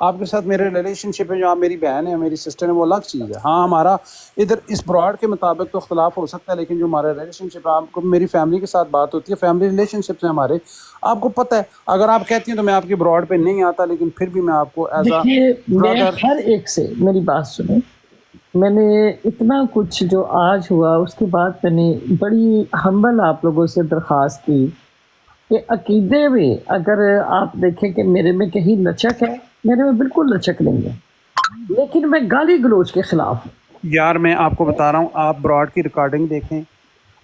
آپ کے ساتھ میرے ریلیشن شپ ہے، جو آپ میری بہن ہے میری سسٹر ہے، وہ الگ چیز ہے. ہاں ہمارا ادھر اس براڈ کے مطابق تو اختلاف ہو سکتا ہے، لیکن جو ہمارا ریلیشن شپ ہے، آپ کو میری فیملی کے ساتھ بات ہوتی ہے، فیملی ریلیشن شپ سے ہمارے آپ کو پتہ ہے. اگر آپ کہتی ہیں تو میں آپ کی براڈ پہ نہیں آتا، لیکن پھر بھی میں آپ کو ایز اے دیکھیے میں برادر. ہر ایک سے، میری بات سنیں، میں نے اتنا کچھ جو آج ہوا اس کے بعد میں نے بڑی ہمبل آپ لوگوں سے درخواست کی کہ عقیدے میں اگر آپ دیکھیں کہ میرے میں کہیں لچک ہے، میرے میں بالکل لچک نہیں ہے، لیکن میں گالی گلوچ کے خلاف ہوں. یار میں آپ کو بتا رہا ہوں، آپ براڈ کی ریکارڈنگ دیکھیں،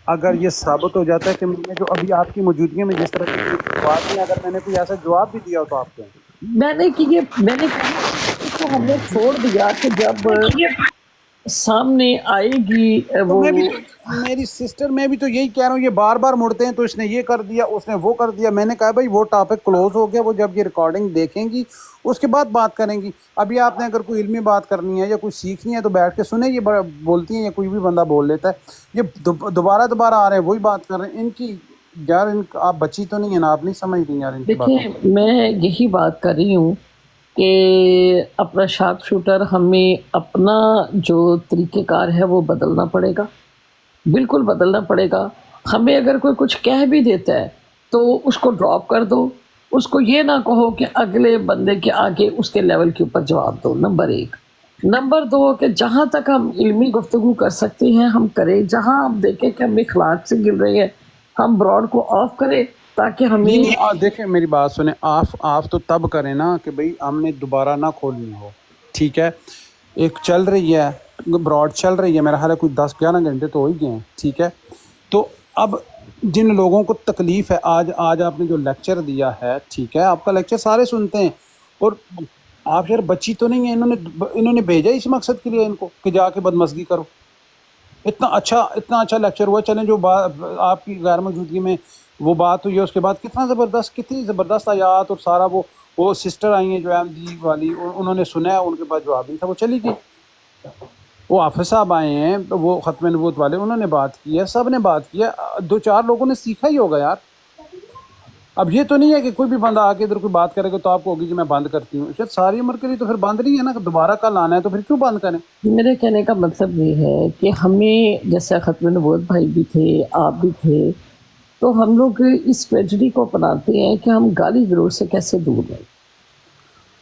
اگر یہ ثابت ہو جاتا ہے کہ میں نے جو ابھی آپ کی موجودگی میں جس طرح کی بات کی، اگر میں نے کوئی ایسا جواب بھی دیا ہو تو آپ کہیں. میں نے کہ یہ میں نے کہا اس کو ہم نے چھوڑ دیا کہ جب سامنے آئے گی تو وہ. میں بھی تو میری سسٹر میں بھی تو یہی کہہ رہا ہوں، یہ بار بار مڑتے ہیں تو اس نے یہ کر دیا، اس نے وہ کر دیا. میں نے کہا بھائی وہ ٹاپک کلوز ہو گیا، وہ جب یہ ریکارڈنگ دیکھیں گی اس کے بعد بات کریں گی. ابھی آپ نے اگر کوئی علمی بات کرنی ہے یا کوئی سیکھنی ہے تو بیٹھ کے سنیں. یہ بولتی ہیں یا کوئی بھی بندہ بول لیتا ہے، یہ دوبارہ آ رہے ہیں وہی بات کر رہے ہیں. ان کی یار آپ بچی تو نہیں ہے نا، آپ نہیں سمجھ رہی یار ان کی باتوں کو. دیکھیں میں یہی بات کر رہی ہوں کہ اپنا شارپ شوٹر ہمیں اپنا جو طریقہ کار ہے وہ بدلنا پڑے گا، بالکل بدلنا پڑے گا. ہمیں اگر کوئی کچھ کہہ بھی دیتا ہے تو اس کو ڈراپ کر دو، اس کو یہ نہ کہو کہ اگلے بندے کے آگے اس کے لیول کے اوپر جواب دو. نمبر ایک. نمبر دو کہ جہاں تک ہم علمی گفتگو کر سکتے ہیں ہم کریں، جہاں ہم دیکھیں کہ ہم اخلاق سے گر رہے ہیں ہم براڈ کو آف کریں تاکہ ہمیں. نہیں دیکھیں میری بات سنیں، آف تو تب کریں نا کہ بھئی ہم نے دوبارہ نہ کھولنی ہو. ٹھیک ہے، ایک چل رہی ہے براڈ چل رہی ہے، میرا خیال ہے کوئی 10-11 گھنٹے تو ہو ہی گئے ہیں. ٹھیک ہے، تو اب جن لوگوں کو تکلیف ہے، آج آپ نے جو لیکچر دیا ہے، ٹھیک ہے، آپ کا لیکچر سارے سنتے ہیں، اور آپ یار بچی تو نہیں ہیں. انہوں نے بھیجا اس مقصد کے لیے ان کو کہ جا کے بدمزگی کرو. اتنا اچھا لیکچر ہوا. چلیں جو بات آپ کی غیر موجودگی میں وہ بات ہوئی ہے، اس کے بعد کتنی زبردست آیات اور سارا وہ سسٹر آئی ہیں جو احمدی والی، انہوں نے سنا ہے، ان کے پاس جواب نہیں تھا، وہ چلی گئی. وہ حافظ صاحب آئے ہیں وہ ختم نبوت والے، انہوں نے بات کی ہے، سب نے بات کی ہے. 2-4 لوگوں نے سیکھا ہی ہوگا یار. اب یہ تو نہیں ہے کہ کوئی بھی بندہ آ کے ادھر کوئی بات کرے گا تو آپ کو ہوگی کہ میں بند کرتی ہوں. شاید ساری عمر کے لیے تو پھر بند نہیں ہے نا، دوبارہ کل آنا ہے تو پھر کیوں بند کریں. میرے کہنے کا مطلب یہ ہے کہ ہمیں جیسے ختم نبوت بھائی بھی تھے، آپ بھی تھے، تو ہم لوگ اس ٹریجڈی کو اپناتے ہیں کہ ہم گالی گلوچ سے کیسے دور رہیں،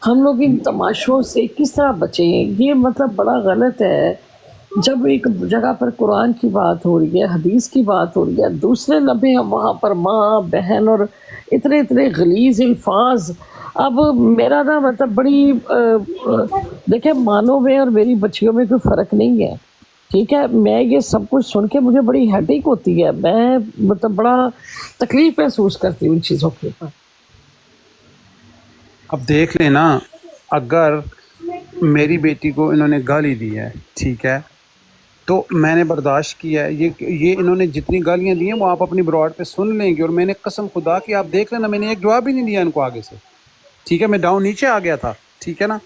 ہم لوگ ان تماشوں سے کس طرح بچیں. یہ مطلب بڑا غلط ہے. جب ایک جگہ پر قرآن کی بات ہو رہی ہے، حدیث کی بات ہو رہی ہے، دوسرے لمحے ہم وہاں پر ماں بہن اور اتنے غلیظ الفاظ. اب میرا نا مطلب بڑی دیکھیں مانو میں اور میری بچیوں میں کوئی فرق نہیں ہے. ٹھیک ہے، میں یہ سب کچھ سن کے مجھے بڑی ہیڈیک ہوتی ہے، میں مطلب بڑا تکلیف محسوس کرتی ہوں ان چیزوں کے اوپر. اب دیکھ لیں نا، اگر میری بیٹی کو انہوں نے گالی دی ہے، ٹھیک ہے، تو میں نے برداشت کیا ہے. یہ انہوں نے جتنی گالیاں دی ہیں وہ آپ اپنی براڈ پہ سن لیں گے. اور میں نے قسم خدا کی آپ دیکھ لینا، میں نے ایک جواب بھی نہیں دیا ان کو آگے سے. ٹھیک ہے، میں نیچے آ گیا تھا. ٹھیک ہے نا،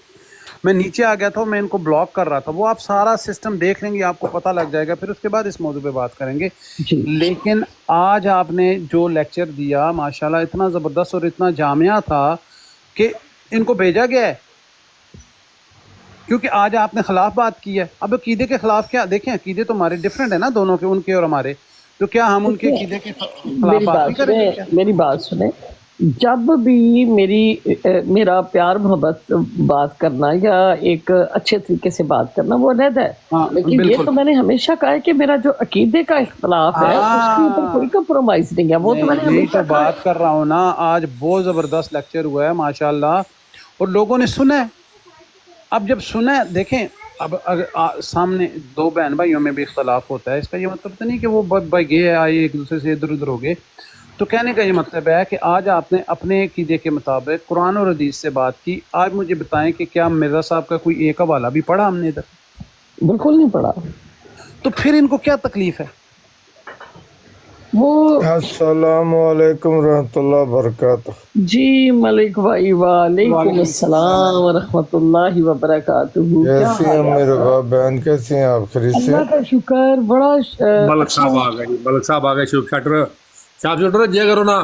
میں نیچے آ گیا تھا، میں ان کو بلاک کر رہا تھا. وہ آپ سارا سسٹم دیکھ لیں گے، آپ کو پتہ لگ جائے گا. پھر اس کے بعد اس موضوع پہ بات کریں گے. جی لیکن آج آپ نے جو لیکچر دیا ماشاءاللہ اتنا زبردست اور اتنا جامعہ تھا کہ ان کو بھیجا گیا ہے، کیونکہ آج آپ نے خلاف بات کی ہے. اب عقیدے کے خلاف کیا، دیکھیں عقیدے تو ہمارے ڈیفرنٹ ہے نا دونوں کے، ان کے اور ہمارے. تو کیا ہم ان کے عقیدے کے خلاف میری بات بات نہیں کریں گے سنیں، کیا؟ میری بات سنیں. جب بھی میرا پیار محبت بات کرنا یا ایک اچھے طریقے سے بات کرنا وہ علیحدہ ہے، ہاں لیکن یہ بالکل. تو میں نے ہمیشہ کہا ہے کہ میرا جو عقیدے کا اختلاف ہے اس کے اوپر ہاں کوئی کمپرومائز نہیں ہے، وہ تو میں نے یہی ہمیشہ تو کہا ہے. بات کر رہا ہوں نا. آج بہت زبردست لیکچر ہوا ہے ماشاءاللہ، اور لوگوں نے سنا ہے. اب جب سنا ہے، دیکھیں اب اگر سامنے دو بہن بھائیوں میں بھی اختلاف ہوتا ہے، اس کا یہ مطلب تو نہیں کہ وہ بھائی گئے آئے ایک دوسرے سے ادھر ادھر ہو گئے. تو کہنے کا یہ مطلب ہے کہ آج آپ نے اپنے عقیدے کے مطابق قرآن اور حدیث سے بات کی. آج مجھے بتائیں کہ کیا مرزا صاحب کا کوئی ایک حوالہ بھی پڑھا ہم نے ادھر؟ بالکل نہیں پڑا. تو پھر ان کو کیا تکلیف ہے؟ وہ السلام علیکم ورحمۃ اللہ وبرکاتہ. جی ملک بھائی وعلیکم وعلیکم السلام ورحمۃ اللہ وبرکاتہ. کیا کیسی ہیں حال ہے آپ میرے کا؟ باپ بہن، کیسی ہیں آپ؟ خیریت سے اللہ ہیں؟ کا شکر. بڑا ملک اچھا. صاحب آ گئے جی، ملک صاحب آ گئے. شاپ شوٹر جے کرو نا،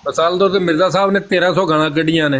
مثال طور تے مرزا صاحب نے 1300 گانا کڈیاں نے،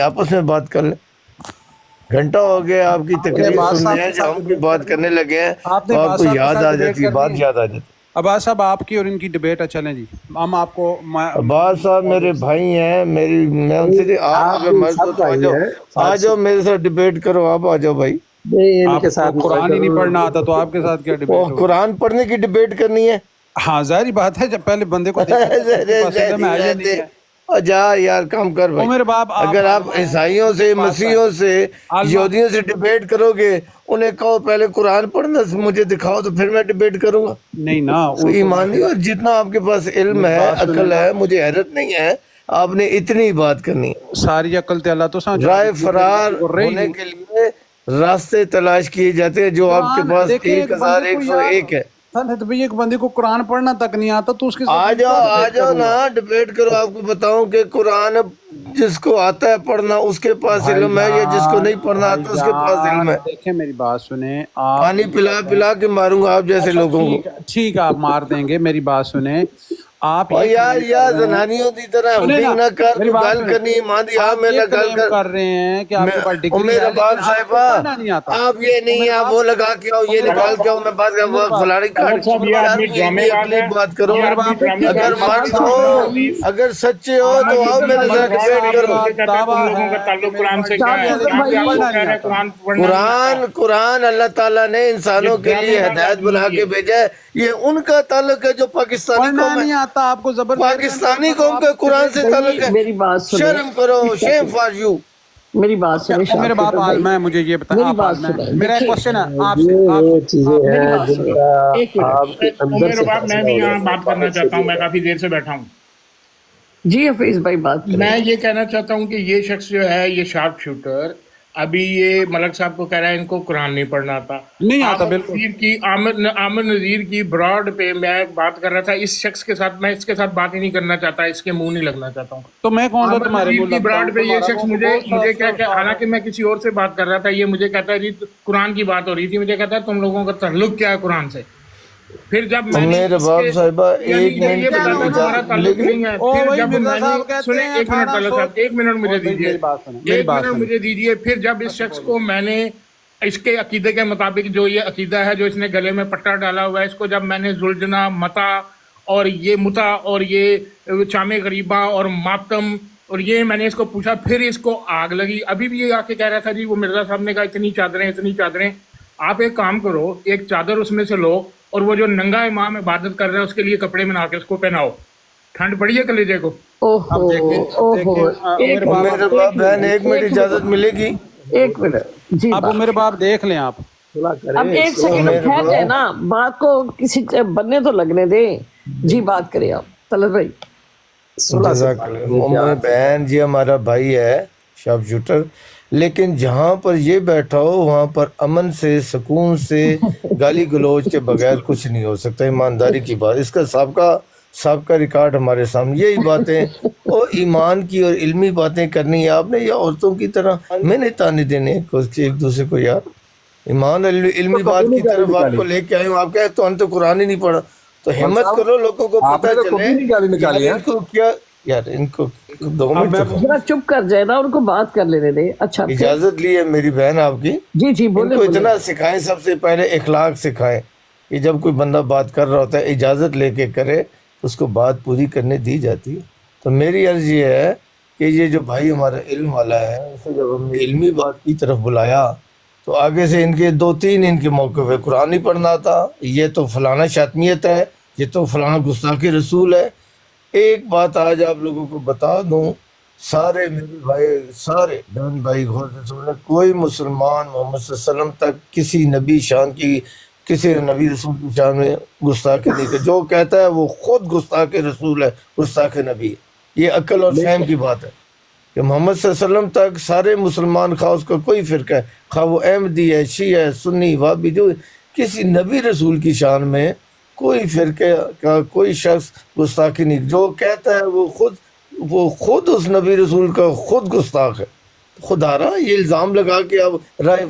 آپس میں بات کر لیں. گھنٹہ ہو گیا آپ کی تقریر سننے ہیں, جو ہم کی بات کرنے لگے ہیں تو آپ کو یاد آ جاتی ہے, بات یاد آ جاتی ہے. عباس صاحب آپ کی اور ان کی ڈبیٹ چلیں جی, ہم آپ کو عباس صاحب میرے بھائی ہیں, میں ان سے آپ اگر مرض ہو تو آ جاؤ میرے ساتھ ڈبیٹ کرو, آپ آ جاؤ بھائی. آپ کو قرآن ہی نہیں پڑھنا آتا تو آپ کے ساتھ کیا ڈبیٹ ہوگی؟ قرآن پڑھنے کی ڈبیٹ کرنی ہے. ہاں ظاہری بات ہے, جب پہلے بندے کو جا یار کام کر بھائی. میرے باپ اگر آپ عیسائیوں سے, مسیحیوں سے, یہودیوں سے ڈبیٹ کرو گے, انہیں کہو پہلے قرآن پڑھنا مجھے دکھاؤ تو پھر میں ڈبیٹ کروں گا. نہیں نا, ایمان نہیں. اور جتنا آپ کے پاس علم ہے, عقل ہے, مجھے حیرت نہیں ہے, آپ نے اتنی بات کرنی ہے. ساری عقل تے اللہ تو رائے فرار ہونے کے لیے راستے تلاش کیے جاتے ہیں, جو آپ کے پاس 1101 ہے. ایک بندے کو قرآن پڑھنا تک نہیں آتا تو اس کے آ جاؤ نا ڈبیٹ کرو. آپ کو بتاؤں کہ قرآن جس کو آتا ہے پڑھنا اس کے پاس علم ہے, یا جس کو نہیں پڑھنا آتا اس کے پاس علم ہے. دیکھیں میری بات سنیں, پانی پلا پلا کے ماروں گا آپ جیسے لوگوں کو. ٹھیک ہے آپ مار دیں گے, میری بات سنیں آپ. یار زنانیوں کی طرح ہڈنگ نہ کر, تو گل کرنی مان دی. آپ میرا گل کر رہے ہیں کہ آپ کے پاس ڈگری میرا باپ صاحبہ, آپ یہ نہیں ہے وہ لگا کے آؤ, یہ نکال کے آؤ, میں بات کر فلانی بات کرو. اگر مان ہو, اگر سچے ہو تو آؤ میرے ساتھ ڈبیٹ کرو. قرآن اللہ تعالیٰ نے انسانوں کے لیے ہدایت بنا کے بھیجا ہے. یہ ان کا تعلق ہے جو پاکستانی قوم ہے. آپ کو پاکستانی قوم کا قرآن سے تعلق ہے. میری بات سنیں, شرم کرو, شیم فار یو. میری بات سنیں. میرے باپ میں مجھے یہ بتائیں, میرا ایک کوشچن ہے آپ سے. میں بھی یہاں بات کرنا چاہتا ہوں, میں کافی دیر سے بیٹھا ہوں. جی حفیظ بھائی بات کریں. میں یہ کہنا چاہتا ہوں کہ یہ شخص جو ہے, یہ شارپ شوٹر, ابھی یہ ملک صاحب کو کہہ رہا ہے ان کو قرآن نہیں پڑھنا آتا. نہیں آتا بالکل. عامر نذیر کی براڈ پہ میں بات کر رہا تھا. اس شخص کے ساتھ, میں اس کے ساتھ بات ہی نہیں کرنا چاہتا, اس کے منہ نہیں لگنا چاہتا ہوں. تو میں کون سا تمہارے کی براڈ پہ یہ شخص مجھے کیا, حالانکہ میں کسی اور سے بات کر رہا تھا, یہ مجھے کہتا ہے جی قرآن کی بات ہو رہی تھی, مجھے کہتا ہے تم لوگوں کا تعلق کیا ہے قرآن سے. پھر جب میں میرے باپ صاحبہ ایک یہ بتاتا ہوں ہمارا تعلق نہیں ہے. پھر جب میں نے سنیں, ایک منٹ پہلے صاحب, ایک منٹ مجھے دیجیے, ایک منٹ مجھے دیجیے. پھر جب اس شخص کو میں نے اس کے عقیدے کے مطابق, جو یہ عقیدہ ہے جو اس نے گلے میں پٹا ڈالا ہوا ہے, اس کو جب میں نے زلجنا, متا اور یہ متا اور یہ شام غریبہ اور ماتم اور یہ میں نے اس کو پوچھا, پھر اس کو آگ لگی. ابھی بھی یہ آ کے کہہ رہا تھا جی وہ مرزا صاحب نے کہا اتنی چادریں اتنی چادریں. آپ ایک کام کرو, ایک چادر اس میں سے لو, اور وہ جو ننگا امام عبادت کر رہا ہے اس کے لیے کپڑے بنا کے اس کو پہناؤ. ٹھنڈ پڑی ہے کلیجے کو. میرے باپ بہن, ایک منٹ اجازت ملے گی, ایک منٹ جی. اب میرے باپ دیکھ لیں آپ, اب ایک سیکنڈ ٹھہر جائے نا, بات کو کسی بننے تو لگنے دیں. جی بات کریں آپ طلعت بھائی. بہن جی ہمارا بھائی ہے شارپ شوٹر, لیکن جہاں پر یہ بیٹھا ہو وہاں پر امن سے, سکون سے, گالی گلوچ کے بغیر کچھ نہیں ہو سکتا. ایمانداری کی بات, اس کا سابقہ ریکارڈ ہمارے سامنے. یہی باتیں اور ایمان کی اور علمی باتیں کرنی ہے آپ نے, یا عورتوں کی طرح میں نے تانے دینے ایک دوسرے کو. یار ایمان علمی بات کی طرف آپ کو لے کے آئے ہوں, آپ کہے تو ہم تو قرآن ہی نہیں پڑھا. تو ہمت کرو, لوگوں کو پتہ چلے ان کو کیا. یار ان کو 2 منٹ چپ کر جائے نا, ان کو بات کر لینے دیں. اچھا اجازت لی ہے میری بہن آپ کی. جی جی ان کو اتنا سکھائیں, سب سے پہلے اخلاق سکھائیں کہ جب کوئی بندہ بات کر رہا ہوتا ہے اجازت لے کے کرے, اس کو بات پوری کرنے دی جاتی ہے. تو میری عرض یہ ہے کہ یہ جو بھائی ہمارا علم والا ہے, اسے جب ہم نے علمی بات کی طرف بلایا تو آگے سے ان کے 2-3 ان کے موقف ہے. قرآن نہیں پڑھنا آتا, یہ تو فلانا شاطمیت ہے, یہ تو فلانا گستاخی رسول ہے. ایک بات آج آپ لوگوں کو بتا دوں, سارے میرے بھائی, سارے بہن بھائی غور سے سن لیں, کوئی مسلمان محمد صلی اللہ علیہ وسلم تک کسی نبی شان کی, کسی نبی رسول کی شان میں گستاخی نہیں کہ جو کہتا ہے وہ خود گستاخ رسول ہے, گستاخ نبی ہے. یہ عقل اور فہم کی بات ہے کہ محمد صلی اللہ علیہ وسلم تک سارے مسلمان, خواہ اس کا کوئی فرقہ ہے, خواہ وہ احمدی ہے, شیعہ ہے, سنی, وہابی, جو کسی نبی رسول کی شان میں کوئی فرقے کا کوئی شخص گستاخی نہیں. جو کہتا ہے وہ خود اس نبی رسول کا خود گستاخ ہے. خدا رہا یہ الزام لگا کے اب رائے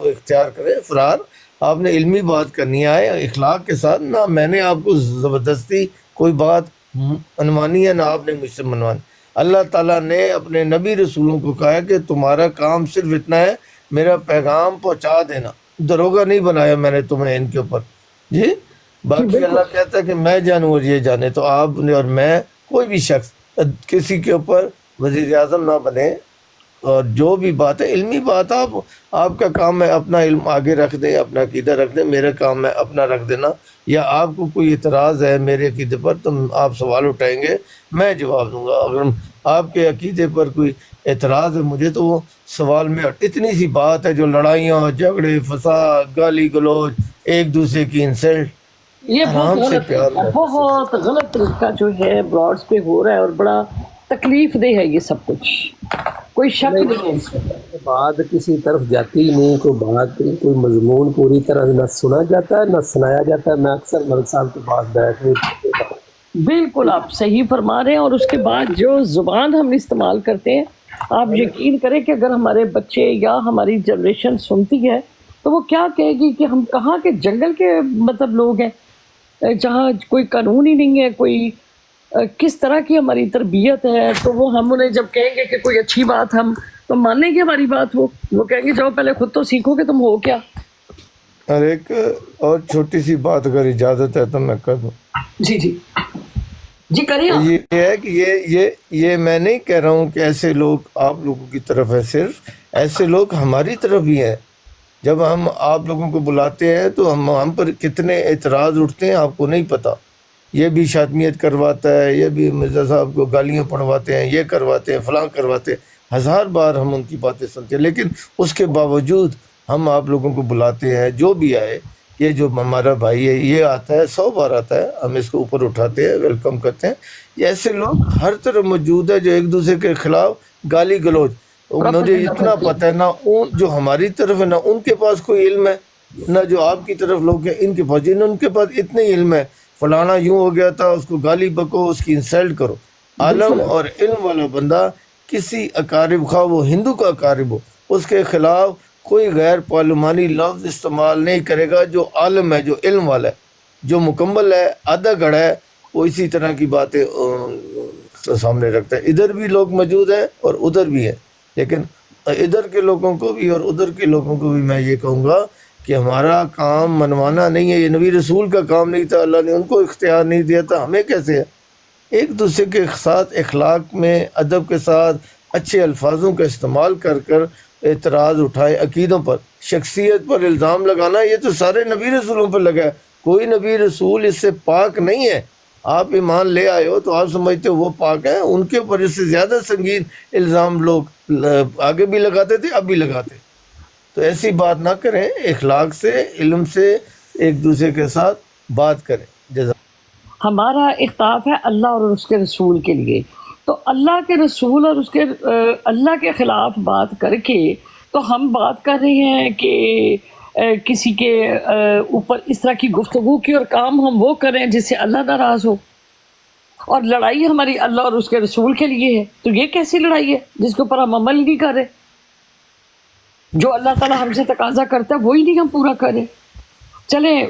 اختیار کرے. فرار آپ نے علمی بات کرنی ہے اخلاق کے ساتھ, نہ میں نے آپ کو زبردستی کوئی بات منوانی ہے, نہ آپ نے مجھ سے منوانی. اللہ تعالیٰ نے اپنے نبی رسولوں کو کہا ہے کہ تمہارا کام صرف اتنا ہے میرا پیغام پہنچا دینا، دروگا نہیں بنایا میں نے تمہیں ان کے اوپر جی۔ باقی اللہ کہتا ہے کہ میں جانوں اور یہ جانے، تو آپ نے اور میں کوئی بھی شخص کسی کے اوپر وزیر اعظم نہ بنے، اور جو بھی بات ہے علمی بات، آپ کا کام ہے اپنا علم آگے رکھ دیں، اپنا عقیدہ رکھ دیں، میرا کام ہے اپنا رکھ دینا، یا آپ کو کوئی اعتراض ہے میرے عقیدے پر تو آپ سوال اٹھائیں گے، میں جواب دوں گا۔ اگر آپ کے عقیدے پر کوئی اعتراض ہے مجھے تو وہ سوال میں اتنی سی بات ہے جو لڑائیاں، جھگڑے، فساد، گالی گلوچ، ایک دوسرے کی انسلٹ، یہ آرام سے پیار بہت غلط طریقہ جو ہے براڈس پہ ہو رہا ہے، اور بڑا تکلیف دہ ہے یہ سب کچھ، کوئی شک نہیں ہے اس میں۔ بات کسی طرف جاتی ہی نہیں، کوئی بات کوئی مضمون پوری طرح نہ سنا جاتا ہے نہ سنایا جاتا ہے۔ میں اکثر ملک صاحب کے پاس بیٹھ بالکل آپ صحیح فرما رہے ہیں، اور اس کے بعد جو زبان ہم استعمال کرتے ہیں، آپ یقین کریں کہ اگر ہمارے بچے یا ہماری جنریشن سنتی ہے تو وہ کیا کہے گی کہ ہم کہاں کے جنگل کے مطلب لوگ ہیں جہاں کوئی قانون ہی نہیں ہے، کوئی کس طرح کی ہماری تربیت ہے۔ تو وہ ہم انہیں جب کہیں گے کہ کوئی اچھی بات ہم تو مانیں گے ہماری بات، وہ کہیں گے جاؤ پہلے خود تو سیکھو کہ تم ہو کیا۔ اور ایک اور چھوٹی سی بات اگر اجازت ہے تو میں کر دوں۔ جی جی جی کریں آپ۔ یہ ہے کہ یہ میں نہیں کہہ رہا ہوں کہ ایسے لوگ آپ لوگوں کی طرف ہے، صرف ایسے لوگ ہماری طرف بھی ہیں۔ جب ہم آپ لوگوں کو بلاتے ہیں تو ہم پر کتنے اعتراض اٹھتے ہیں آپ کو نہیں پتہ۔ یہ بھی شاتمیت کرواتا ہے، یہ بھی مرزا صاحب کو گالیاں پڑھواتے ہیں، یہ کرواتے ہیں، فلاں کرواتے ہیں، 1000 بار ہم ان کی باتیں سنتے ہیں، لیکن اس کے باوجود ہم آپ لوگوں کو بلاتے ہیں۔ جو بھی آئے، یہ جو ہمارا بھائی ہے یہ آتا ہے، 100 بار آتا ہے، ہم اس کو اوپر اٹھاتے ہیں، ویلکم کرتے ہیں۔ یہ ایسے لوگ ہر طرف موجود ہے جو ایک دوسرے کے خلاف گالی گلوچ، مجھے اتنا پتہ ہے نہ جو ہماری طرف ہے نہ ان کے پاس کوئی علم ہے، نہ جو آپ کی طرف لوگ ہیں ان کے پاس، جن ان کے پاس اتنے علم ہے، فلانا یوں ہو گیا تھا، اس کو گالی بکو، اس کی انسلٹ کرو۔ عالم اور علم والا بندہ کسی اقارب، خواہ وہ ہندو کا اقارب ہو، اس کے خلاف کوئی غیر پارلیمانی لفظ استعمال نہیں کرے گا۔ جو عالم ہے، جو علم والا ہے، جو مکمل ہے، آدھا گڑھا ہے، وہ اسی طرح کی باتیں سامنے رکھتا ہے۔ ادھر بھی لوگ موجود ہیں اور ادھر بھی ہیں، لیکن ادھر کے لوگوں کو بھی اور ادھر کے لوگوں کو بھی میں یہ کہوں گا کہ ہمارا کام منوانا نہیں ہے، یہ نبی رسول کا کام نہیں تھا، اللہ نے ان کو اختیار نہیں دیا تھا، ہمیں کیسے ہے؟ ایک دوسرے کے ساتھ اخلاق میں، ادب کے ساتھ اچھے الفاظوں کا استعمال کر کر اعتراض اٹھائے، عقیدوں پر، شخصیت پر الزام لگانا، یہ تو سارے نبی رسولوں پر لگا ہے، کوئی نبی رسول اس سے پاک نہیں ہے۔ آپ ایمان لے آئے ہو تو آپ سمجھتے ہو وہ پاک ہیں، ان کے اوپر اس سے زیادہ سنگین الزام لوگ آگے بھی لگاتے تھے، اب بھی لگاتے۔ تو ایسی بات نہ کریں، اخلاق سے، علم سے ایک دوسرے کے ساتھ بات کریں۔ ہمارا اختلاف ہے اللہ اور اس کے رسول کے لیے، تو اللہ کے رسول اور اس کے اللہ کے خلاف بات کر کے تو ہم بات کر رہے ہیں کہ کسی کے اوپر اس طرح کی گفتگو کی، اور کام ہم وہ کریں جس سے اللہ ناراض ہو، اور لڑائی ہماری اللہ اور اس کے رسول کے لیے ہے۔ تو یہ کیسی لڑائی ہے جس کے اوپر ہم عمل نہیں کر رہے؟ جو اللہ تعالیٰ ہم سے تقاضا کرتا ہے وہی نہیں ہم پورا کریں۔ چلیں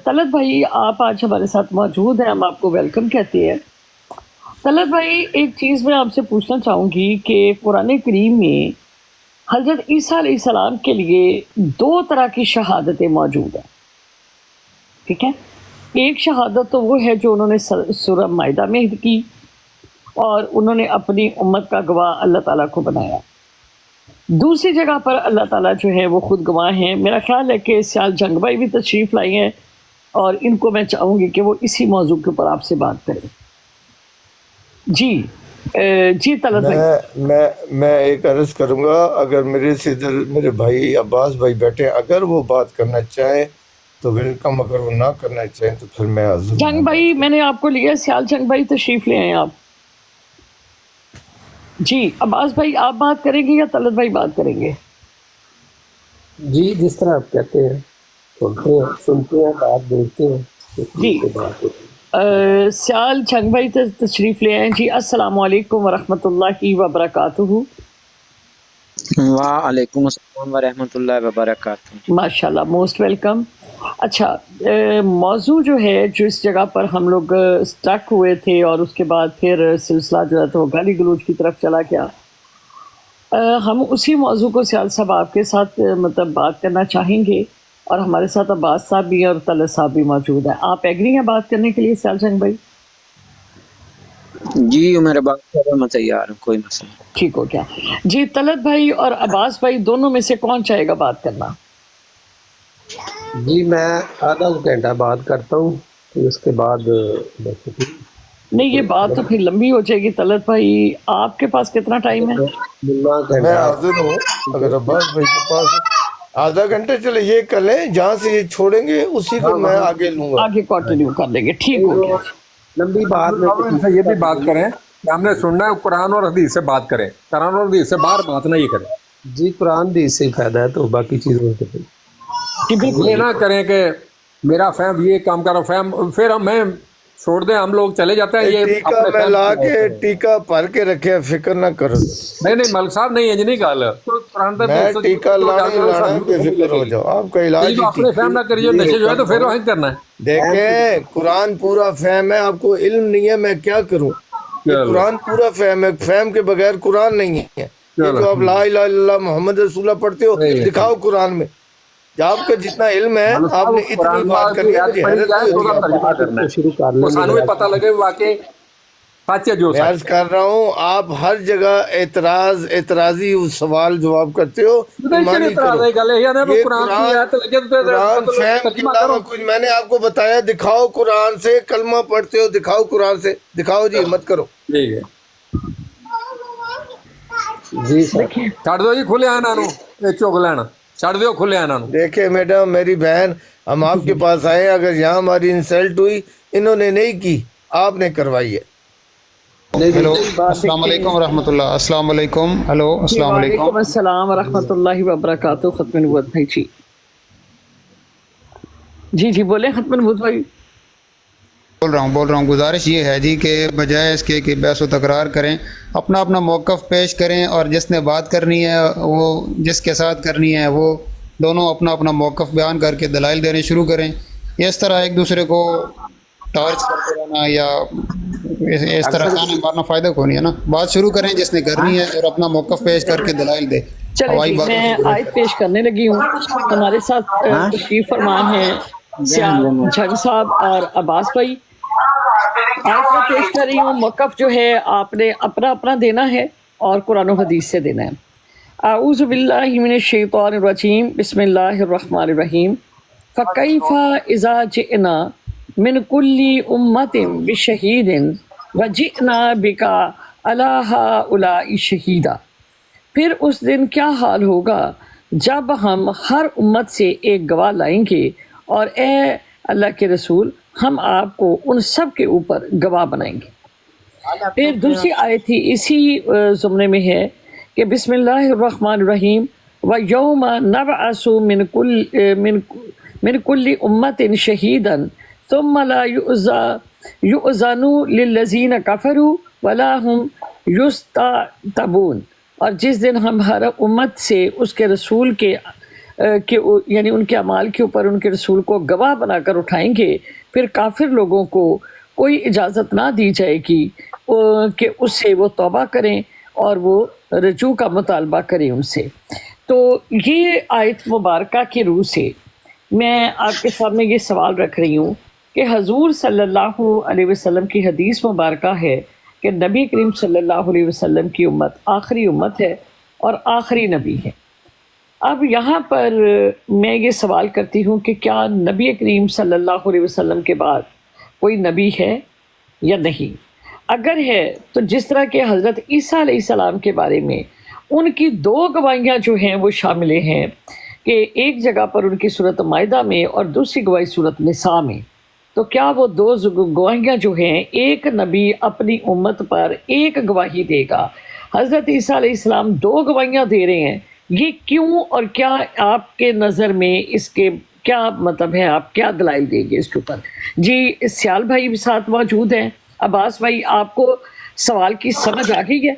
طلعت بھائی، آپ آج ہمارے ساتھ موجود ہیں، ہم آپ کو ویلکم کہتے ہیں۔ طلعت بھائی، ایک چیز میں آپ سے پوچھنا چاہوں گی کہ قرآن کریم میں حضرت عیسیٰ علیہ السلام کے لیے 2 طرح کی شہادتیں موجود ہیں، ٹھیک ہے؟ ایک شہادت تو وہ ہے جو انہوں نے سورہ مائدہ میں کی، اور انہوں نے اپنی امت کا گواہ اللہ تعالیٰ کو بنایا۔ دوسری جگہ پر اللہ تعالیٰ جو ہے وہ خود گواہ ہیں۔ میرا خیال ہے کہ سیال جنگ بھائی بھی تشریف لائی ہیں، اور ان کو میں چاہوں گی کہ وہ اسی موضوع کے اوپر آپ سے بات کریں۔ جی طلعت بھائی، میں ایک عرض کروں گا، اگر میرے سے ادھر میرے بھائی عباس بھائی بیٹھے ہیں، اگر وہ بات کرنا چاہیں تو ویلکم، اگر وہ نہ کرنا چاہیں تو پھر میں حاضر ہوں۔ جنگ بھائی میں نے آپ کو لیا، سیال جنگ بھائی تشریف لے آئے آپ۔ جی عباس بھائی آپ بات کریں گے یا طلعت بھائی بات کریں گے؟ جی جس طرح آپ کہتے ہیں، سنتے ہیں، بات دیکھتے ہیں۔ جی سیال جنگ بھائی تشریف لے آئے۔ جی السلام علیکم ورحمۃ اللہ وبرکاتہ۔ وعلیکم السلام ورحمۃ اللہ وبرکاتہ۔ ماشاء اللہ، موسٹ ویلکم۔ اچھا موضوع جو ہے جو اس جگہ پر ہم لوگ اسٹک ہوئے تھے اور اس کے بعد پھر سلسلہ جو ہے تو گالی گلوچ کی طرف چلا گیا، ہم اسی موضوع کو سیال صاحب آپ کے ساتھ مطلب بات کرنا چاہیں گے، اور ہمارے ساتھ عباس صاحب بھی ہیں اور طلعت صاحب بھی موجود ہیں. آپ ایگری ہیں بات کرنے کے لیے سیال جنگ بھائی؟ جی میرے بات کرنے میں تیار ہوں، کوئی مسئلہ نہیں. ٹھیک ہو گیا جی. طلعت بھائی اور عباس بھائی دونوں میں سے کون چاہے گا بات کرنا؟ جی میں آدھا گھنٹہ بات کرتا ہوں، پھر اس کے بعد نہیں یہ بات تو پھر لمبی ہو جائے گی. طلعت بھائی آپ کے پاس کتنا ٹائم ہے؟ میں حاضر ہوں، اگر عباس بھائی کے پاس آدھا گھنٹہ چلے یہ کر لیں، جہاں سے یہ چھوڑیں گے اسی کو میں آگے لوں گا، آگے کنٹینیو کر لیں گے. ٹھیک ہو گیا. لمبی بات ان سے یہ بھی بات کریں کہ ہم نے سننا ہے قرآن اور حدیث سے بات کریں، قرآن اور حدیث سے باہر بات نہ یہ کریں. جی قرآن حدیث سے فائدہ ہے تو باقی چیزوں سے یہ نہ کریں کہ میرا فہم یہ کام کرو فہم، پھر ہمیں چھوڑ دیں، ہم لوگ چلے جاتے ہیں. یہ ٹیکا میں لا کے ٹیکا بھر کے رکھے، فکر نہ کرو. نہیں ملک صاحب نہیں ہے جی، نہیں گل میں ٹیکا لانا بے فکر ہو جاؤ، آپ کا علاج اپنے فہم نہ کریے، نشے جو ہے تو پھر وہیں کرنا ہے. دیکھیں قرآن پورا فہم ہے، آپ کو علم نہیں ہے، میں کیا کروں؟ قرآن پورا فہم ہے، فہم کے بغیر قرآن نہیں ہے. یہ جو آپ لا الہ الا اللہ محمد رسول اللہ پڑھتے ہو، دکھاؤ قرآن میں. آپ کا جتنا علم ہے آپ نے اتنی بات کرنی ہے، پتہ لگے واقعی سچ ہے جو میں عرض کر رہا ہوں. آپ ہر جگہ اعتراضی سوال جواب کرتے ہو. قرآن فہم کے علاوہ کچھ میں نے آپ کو بتایا، دکھاؤ قرآن سے. کلمہ پڑھتے ہو دکھاؤ قرآن سے، دکھاؤ جی، مت کرو. ٹھیک ہے جی چھڑ دو جی، کھلے آنا چوک لینا چھڑ دو، کھلے آنا. دیکھیں میڈم میری بہن، ہم آپ کے پاس آئے، اگر یہاں ہماری انسلٹ ہوئی انہوں نے نہیں کی، آپ نے کروائی ہے. ہیلو السلام علیکم ورحمۃ اللہ. السلام علیکم. ہیلو السلام علیکم. وعلیکم السلام ورحمۃ اللہ وبرکاتہ. ختم نبوت بھائی جی بولیں ختم نبوت بھائی. بول رہا ہوں گزارش یہ ہے جی کہ بجائے اس کے کہ بحث و تکرار کریں، اپنا اپنا موقف پیش کریں، اور جس نے بات کرنی ہے وہ جس کے ساتھ کرنی ہے وہ دونوں اپنا اپنا موقف بیان کر کے دلائل دینے شروع کریں. اس طرح ایک دوسرے کو ٹارچ کرتے رہنا یا اس طرح کھانا مارنا فائدہ کو نہیں ہے نا. بات شروع کریں جس نے کرنی ہے اور اپنا موقف پیش کر کے دلائل دے. چلیں میں آیت پیش کرنے لگی ہوں. ہمارے ساتھ تشریف فرمان ہیں سیال جھنگ صاحب اور عباس بھائی. آیت میں پیش کر رہی ہوں، موقف جو ہے آپ نے اپنا اپنا دینا ہے اور قرآن و حدیث سے دینا ہے. اعوذ باللہ من الشیطان الرجیم، بسم اللہ الرحمن الرحیم. فَكَيْفَ إِذَا جِئْنَا مِنْ كُلِّ أُمَّةٍ بِشَهِيدٍ وَجِئْنَا بِكَ عَلَىٰ هَٰؤُلَاءِ شَهِيدًا. پھر اس دن کیا حال ہوگا جب ہم ہر امت سے ایک گواہ لائیں گے، اور اے اللہ کے رسول ہم آپ کو ان سب کے اوپر گواہ بنائیں گے. پھر دوسری آیت تھی اسی زمرے میں ہے کہ بسم اللہ الرحمن الرحیم. وَيَوْمَ نَبْعَثُ مِنْ كُلِّ أُمَّةٍ شَهِيدًا ثُمَّ لَا يُؤْذَنُ لِلَّذِينَ كَفَرُوا وَلَا هُمْ يُسْتَعْتَبُونَ. اور جس دن ہم ہر امت سے اس کے رسول کے یعنی ان کے اعمال کے اوپر ان کے رسول کو گواہ بنا کر اٹھائیں گے، پھر کافر لوگوں کو کوئی اجازت نہ دی جائے گی کہ اس سے وہ توبہ کریں اور وہ رجوع کا مطالبہ کریں ان سے. تو یہ آیت مبارکہ کی روح سے میں آپ کے سامنے یہ سوال رکھ رہی ہوں کہ حضور صلی اللہ علیہ وسلم کی حدیث مبارکہ ہے کہ نبی کریم صلی اللہ علیہ وسلم کی امت آخری امت ہے اور آخری نبی ہے. اب یہاں پر میں یہ سوال کرتی ہوں کہ کیا نبی کریم صلی اللہ علیہ وسلم کے بعد کوئی نبی ہے یا نہیں؟ اگر ہے تو جس طرح کہ حضرت عیسیٰ علیہ السلام کے بارے میں ان کی 2 گواہیاں جو ہیں وہ شامل ہیں کہ ایک جگہ پر ان کی صورت مائدہ میں اور دوسری گواہی صورت نساء میں. تو کیا وہ 2 گواہیاں جو ہیں، ایک نبی اپنی امت پر ایک گواہی دے گا، حضرت عیسیٰ علیہ السلام 2 گواہیاں دے رہے ہیں، یہ کیوں اور کیا آپ کے نظر میں اس کے کیا مطلب ہے؟ آپ کیا دلائل دیں گے اس کے اوپر؟ جی سیال بھائی بھی ساتھ موجود ہیں. عباس بھائی آپ کو سوال کی سمجھ آ گئی ہے؟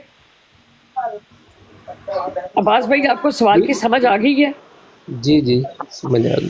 عباس بھائی آپ کو سوال کی سمجھ آ گئی ہے؟ جی سمجھ آ گئی.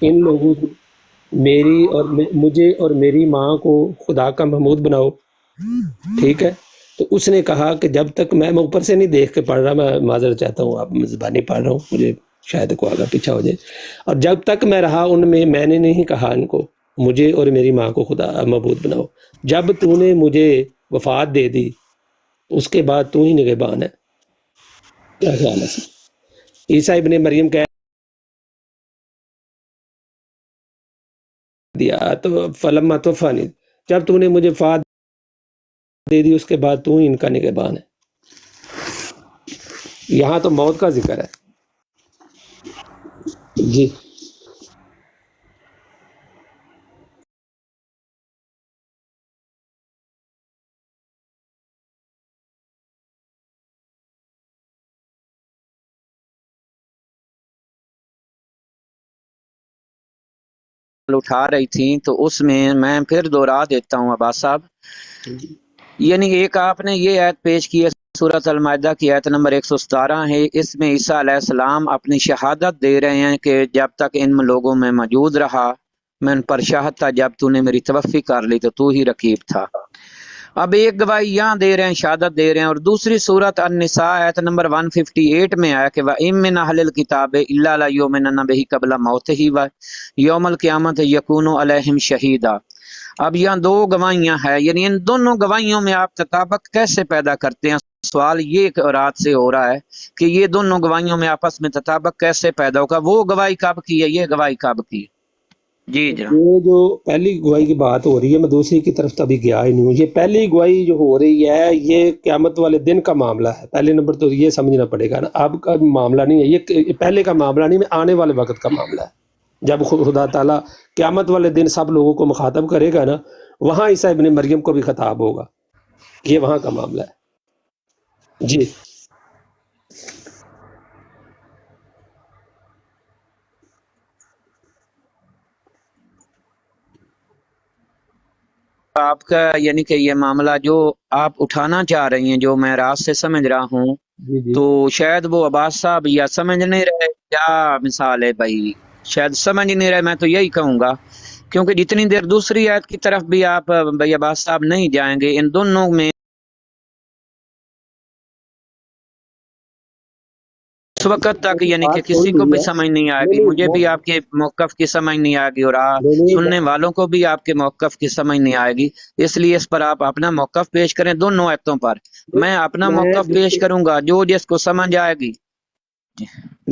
ان لوگوں سے میری اور مجھے اور میری ماں کو خدا کا محمود بناؤ، ٹھیک ہے؟ تو اس نے کہا کہ جب تک میں اوپر سے نہیں دیکھ کے پڑھ رہا، میں معذرت چاہتا ہوں، آپ زبانی پڑھ رہا ہوں، مجھے شاید کو آگا پیچھا ہو جائے، اور جب تک میں رہا ان میں نے نہیں کہا ان کو مجھے اور میری ماں کو خدا معبود بناؤ، جب تو نے مجھے وفات دے دی اس کے بعد تو ہی نگہبان ہے۔ کیا خیال ہے سر؟ عیسیٰ ابن مریم کہہ دیا تو فلما توفانی، جب تو نے مجھے وفات دے دی اس کے بعد تو ہی ان کا نگہبان ہے۔ یہاں تو موت کا ذکر ہے۔ جی اٹھا رہی تھیں تو اس میں پھر دوہرا دیتا ہوں عباس صاحب، یعنی ایک آپ نے یہ آیت پیش کی ہے سورۃ المائدہ کی آیت نمبر 117 ہے، اس میں عیسیٰ علیہ السلام اپنی شہادت دے رہے ہیں کہ جب تک ان لوگوں میں موجود رہا میں ان پر شاہد تھا، جب تو نے میری توفی کر لی تو ہی رقیب تھا۔ اب ایک گواہی یہاں دے رہے ہیں، شہادت دے رہے ہیں، اور دوسری سورۃ النساء آیت نمبر 158 میں آیا کہ وَإِن مِّنْ أَهْلِ الْكِتَابِ إِلَّا لَيُؤْمِنَنَّ بِهِ قَبْلَ مَوْتِهِ وَيَوْمَ الْقِيَامَةِ يَكُونُ عَلَيْهِمْ شَهِيدًا۔ اب یہاں دو گواہیاں ہیں، یعنی ان دونوں گواہیوں میں آپ تطابق کیسے پیدا کرتے ہیں؟ سوال یہ رات سے ہو رہا ہے کہ یہ دونوں گواہیوں میں آپس میں تطابق کیسے پیدا ہوگا؟ وہ گواہی کب کی ہے، یہ گواہی کب کی ہے؟ جی جناب۔ یہ جو پہلی گواہی کی بات ہو رہی ہے، میں دوسری کی طرف تو ابھی گیا ہی نہیں ہوں۔ یہ پہلی گواہی جو ہو رہی ہے یہ قیامت والے دن کا معاملہ ہے۔ پہلے نمبر تو یہ سمجھنا پڑے گا نا، اب کا معاملہ نہیں ہے یہ، پہلے کا معاملہ نہیں، آنے والے وقت کا معاملہ ہے۔ جب خدا تعالیٰ قیامت والے دن سب لوگوں کو مخاطب کرے گا نا، وہاں عیسیٰ ابن مریم کو بھی خطاب ہوگا، یہ وہاں کا معاملہ ہے۔ جی آپ کا یعنی کہ یہ معاملہ جو آپ اٹھانا چاہ رہی ہیں، جو میں راز سے سمجھ رہا ہوں، تو شاید وہ عباس صاحب یا سمجھ نہیں رہے یا مثال ہے بھائی شاید سمجھ نہیں رہے، میں تو یہی کہوں گا، کیونکہ جتنی دیر دوسری آیت کی طرف بھی آپ بھائی عباس صاحب نہیں جائیں گے، ان دونوں میں اس وقت تک یعنی کہ کسی کو بھی سمجھ نہیں آئے گی، مجھے بھی آپ کے موقف کی سمجھ نہیں آئے گی، اور سننے والوں کو بھی آپ کے موقف کی سمجھ نہیں آئے گی، اس لیے اس پر آپ اپنا موقف پیش کریں دونوں آیتوں پر۔ میں اپنا موقف پیش کروں گا، جو جس کو سمجھ آئے گی۔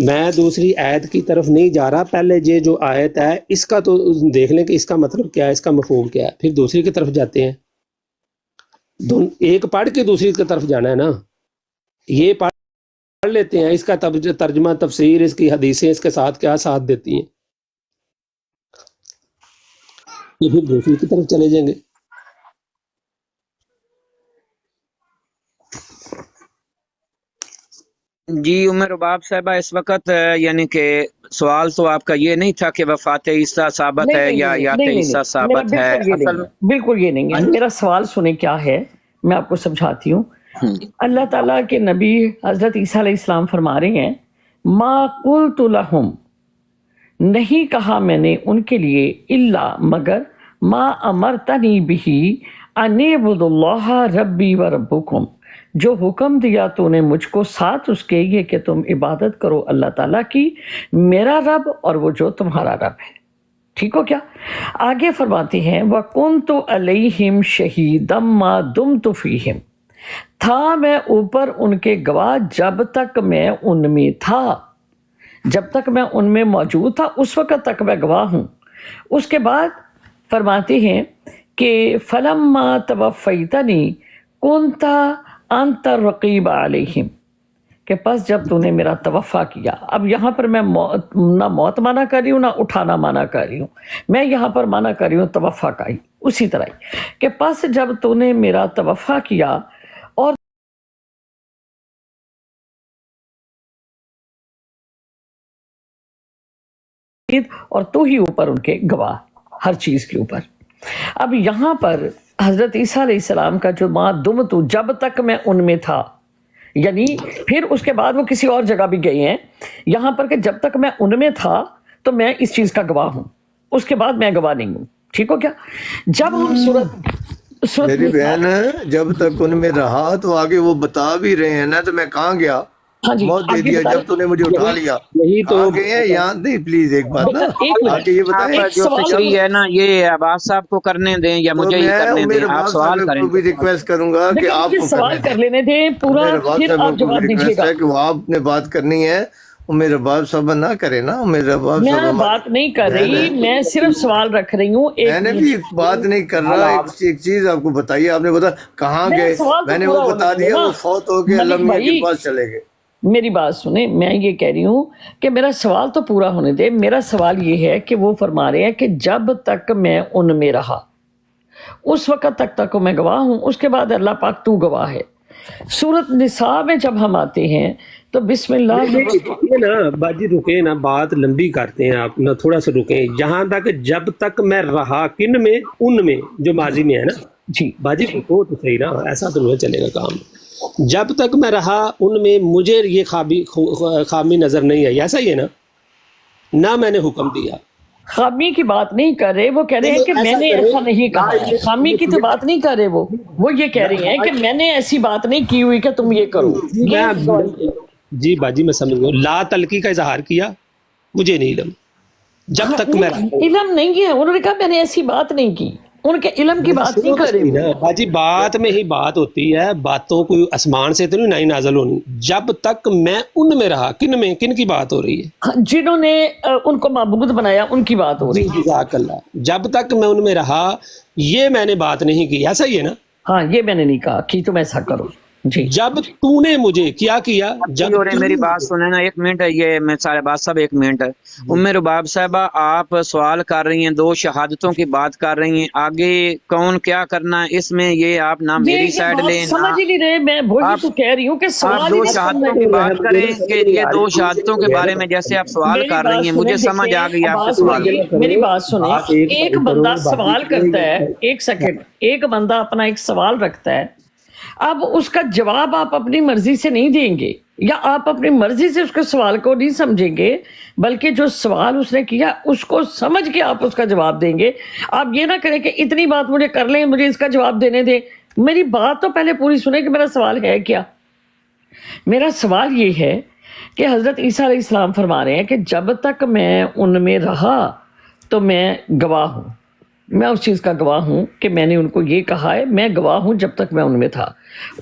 میں دوسری آیت کی طرف نہیں جا رہا، پہلے یہ جو آیت ہے اس کا تو دیکھ لیں کہ اس کا مطلب کیا ہے، اس کا مفہوم کیا ہے، پھر دوسری کی طرف جاتے ہیں۔ ایک پڑھ کے دوسری کی طرف جانا ہے نا، یہ پڑھ لیتے ہیں، اس کا ترجمہ تفسیر، اس کی حدیثیں اس کے ساتھ کیا ساتھ دیتی ہیں، یہ پھر دوسری کی طرف چلے جائیں گے۔ جی عمر رباب صاحبہ، اس وقت یعنی کہ سوال تو آپ کا یہ نہیں تھا کہ وفات عیسیٰ ثابت ہے یا یات عیسیٰ ثابت ہے، بالکل یہ نہیں ہے میرا سوال۔ سنیں کیا ہے، میں آپ کو سمجھاتی ہوں۔ اللہ تعالیٰ کے نبی حضرت عیسیٰ علیہ السلام فرما رہے ہیں ما قلت لہم، نہیں کہا میں نے ان کے لیے، الا مگر ما امرتنی بہ ان اعبدوا اللہ ربی و ربکم، جو حکم دیا تو نے مجھ کو ساتھ اس کے یہ کہ تم عبادت کرو اللہ تعالیٰ کی، میرا رب اور وہ جو تمہارا رب ہے۔ ٹھیک ہو کیا؟ آگے فرماتے ہیں وَكُنْتُ عَلَيْهِمْ شَهِيدًا مَا دُمْتُ فِيهِمْ، تھا میں اوپر ان کے گواہ جب تک میں ان میں تھا، جب تک میں ان میں موجود تھا اس وقت تک میں گواہ ہوں۔ اس کے بعد فرماتے ہیں کہ فَلَمَّا تَوَفَّيْتَنِي كُنْتَ أَنْتَ الرَّقِيبَ عَلَيْهِمْ، کہ پس جب تو نے میرا توفع کیا۔ اب یہاں پر میں نہ موت مانا کر رہی ہوں نہ اٹھانا مانا کر رہی ہوں، میں یہاں پر مانا کر رہی ہوں توفع کا ہی، اسی طرح ہی کہ پس جب تو نے میرا توفع کیا اور تو ہی اوپر ان کے گواہ ہر چیز کے اوپر۔ اب یہاں پر حضرت عیسیٰ علیہ السلام کا جو ما دمت، جب تک میں ان میں تھا، یعنی پھر اس کے بعد وہ کسی اور جگہ بھی گئے ہیں، یہاں پر کہ جب تک میں ان میں تھا تو میں اس چیز کا گواہ ہوں، اس کے بعد میں گواہ نہیں ہوں. ٹھیک ہو کیا؟ جب ہم صورت میری بہن جب تک ان میں رہا تو آگے وہ بتا بھی رہے ہیں نا، تو میں کہاں گیا؟ ہاں جی موت دے آگے دیا بتائیں. جب تو نے مجھے اٹھا لیا. یہی تو کہاں گئے ہیں یہاں نہیں، پلیز ایک بات نا ایک منٹ. آگے یہ آپ بتائیں. کا جو تشریح ہے نا یہ عباس صاحب کو کرنے دیں یا تو مجھے ہی میں کرنے دیں، میرے آپ باپ سوال صاحب کریں. کو بھی ریکویسٹ کروں گا کہ لیکن آپ مجھے کو سوال کرنے کر دیں. لینے دیں پورا، میرے باپ پھر صاحب آپ کو بھی جواب دیجیے ریکویسٹ گا. ہے کہ وہ آپ نے بات کرنی ہے، وہ میرے باپ صاحب نہ کرے نا. میرے باپ میں صاحب بات نہیں کر بہن رہی، ہے. میں صرف سوال رکھ رہی ہوں. میں نے بھی بات نہیں کر رہا. ایک چیز آپ کو بتائیے، آپ نے بتا کہاں میرا گئے، سوال تو میں نے پورا وہ ہونے بتا دو دیا، نا وہ فوت ہو کے اللہ ملک میاں کے بھائی. پاس چلے گئے. میری بات سنیں، میں یہ کہہ رہی ہوں کہ میرا سوال تو پورا ہونے دے. میرا سوال یہ ہے کہ وہ فرما رہے ہیں کہ جب تک میں ان میں رہا اس وقت تک میں گواہ ہوں، اس کے بعد اللہ پاک تو گواہ ہے. سورت نساء میں جب ہم آتے ہیں تو بسم اللہ رکے نا باجی، رکے نا، بات لمبی کرتے ہیں آپ نا، تھوڑا سا رکیں. جہاں تک جب تک میں رہا کن میں، ان میں جو ماضی میں ہے نا جی باجی، رکو تو صحیح نا، ایسا تو نہیں چلے گا کام. جب تک میں رہا ان میں مجھے یہ خامی نظر نہیں آئی، ایسا ہی ہے نا، نہ میں نے حکم دیا. خامی کی بات نہیں کر رہے، وہ کہہ رہے ہیں کہ میں نے ایسا نہیں کہا. خامی کی تو بات نہیں کر رہے، وہ یہ کہہ رہے ہیں کہ میں نے ایسی بات نہیں کی ہوئی کہ تم یہ کرو. جی باجی میں سمجھ گیا. لا تلقی کا اظہار کیا، مجھے نہیں علم جب تک میں علم نہیں ہے. انہوں نے کہا میں نے ایسی بات نہیں کی، ان کے علم کی بات نہیں کر رہے. باجی بات میں ہی بات ہوتی ہے، باتوں کو آسمان سے تو نہیں نازل ہونی. جب تک میں ان میں رہا، کن میں، کن کی بات ہو رہی ہے؟ جنہوں نے ان کو معبود بنایا ان کی بات ہو رہی ہے. جزاک اللہ. جب تک میں ان میں رہا یہ میں نے بات نہیں کی، ایسا ہی ہے نا؟ ہاں یہ میں نے نہیں کہا کہ تم ایسا کرو. جی جب تو نے مجھے کیا جب میری بات سنیں نا ایک منٹ. یہ میں سارے بات صاحب ایک منٹ. رباب صاحبہ آپ سوال کر رہی ہیں، دو شہادتوں کی بات کر رہی ہیں، آگے کون کیا کرنا ہے اس میں یہ آپ نہ میری سائڈ لیں، سمجھ ہی نہیں رہے. میں وہی تو کہہ رہی ہوں کہ آپ دو شہادتوں کی بات کریں کہ یہ دو شہادتوں کے بارے میں جیسے آپ سوال کر رہی ہیں، مجھے سمجھ آ گئی آپ کے سوال. میری بات سنیں. ایک بندہ سوال کرتا ہے، ایک سیکنڈ، ایک بندہ اپنا ایک سوال رکھتا ہے، اب اس کا جواب آپ اپنی مرضی سے نہیں دیں گے، یا آپ اپنی مرضی سے اس کے سوال کو نہیں سمجھیں گے، بلکہ جو سوال اس نے کیا اس کو سمجھ کے آپ اس کا جواب دیں گے. آپ یہ نہ کریں کہ اتنی بات مجھے کر لیں، مجھے اس کا جواب دینے دیں. میری بات تو پہلے پوری سنیں کہ میرا سوال ہے کیا. میرا سوال یہ ہے کہ حضرت عیسیٰ علیہ السلام فرما رہے ہیں کہ جب تک میں ان میں رہا تو میں گواہ ہوں. میں اس چیز کا گواہ ہوں کہ میں نے ان کو یہ کہا ہے، میں گواہ ہوں جب تک میں ان میں تھا.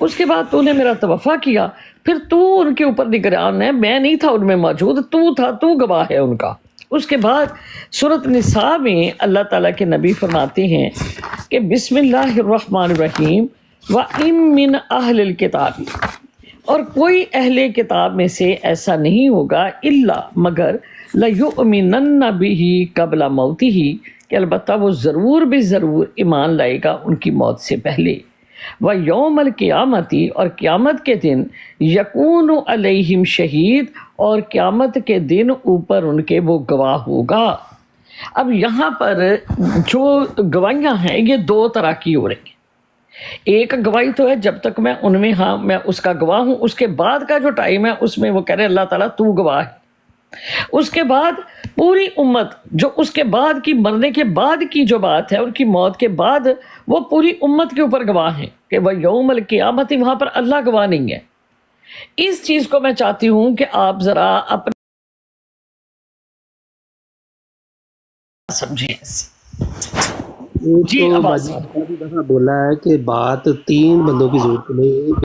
اس کے بعد تو نے میرا توفیٰ کیا، پھر تو ان کے اوپر نگران ہے، میں نہیں تھا ان میں موجود، تو تھا، تو گواہ ہے ان کا. اس کے بعد سورۃ نساء میں اللہ تعالیٰ کے نبی فرماتے ہیں کہ بسم اللہ الرحمن الرحیم وَإِن مِّنْ أَهْلِ الْكِتَابِ، اور کوئی اہل کتاب میں سے ایسا نہیں ہوگا الا مگر لَيُؤْمِنَنَّ بِهِ قبل مَوْتِهِ، کہ البتہ وہ ضرور بھی ضرور ایمان لائے گا ان کی موت سے پہلے. وَيَوْمَ الْقِيَامَةِ، اور قیامت کے دن یکون علیہم شہید، اور قیامت کے دن اوپر ان کے وہ گواہ ہوگا. اب یہاں پر جو گواہیاں ہیں یہ دو طرح کی ہو رہی ہیں. ایک گواہی تو ہے جب تک میں ان میں ہاں میں اس کا گواہ ہوں، اس کے بعد کا جو ٹائم ہے اس میں وہ کہہ رہے ہیں اللہ تعالیٰ تو گواہ ہے. اس کے بعد پوری امت جو اس کے بعد کی مرنے کے بعد کی جو بات ہے، ان کی موت کے بعد، وہ پوری امت کے اوپر گواہ ہیں کہ وہ یوم القیامت، وہاں پر اللہ گواہ نہیں ہے. اس چیز کو میں چاہتی ہوں کہ آپ ذرا اپنے سمجھیں. جی عباس بولا ہے کہ بات تین بندوں کی ضرورت نہیں،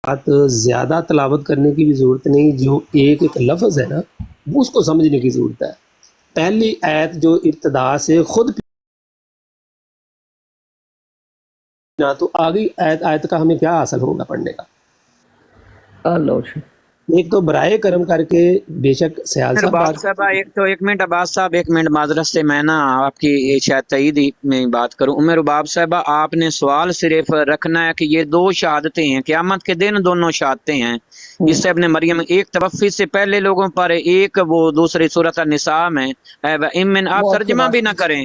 بات زیادہ تلاوت کرنے کی بھی ضرورت نہیں، جو ایک لفظ ہے نا اس کو سمجھنے کی ضرورت ہے. پہلی آیت جو ابتدا سے خود نہ تو آگے آیت کا ہمیں کیا حاصل ہوگا پڑھنے کا. ایک تو برائے کرم کر کے بے شک سیال صاحب ایک منٹ عباس صاحب، ایک منٹ معذرت سے میں نا آپ کی شاید تائید میں بات کروں. رباب صاحبہ آپ نے سوال صرف رکھنا ہے کہ یہ دو شہادتیں ہیں، قیامت کے دن دونوں شہادتیں ہیں، جس سے ابن مریم ایک توفی سے پہلے لوگوں پر، ایک وہ دوسری سورۃ النساء میں. آپ ترجمہ بھی نہ کریں،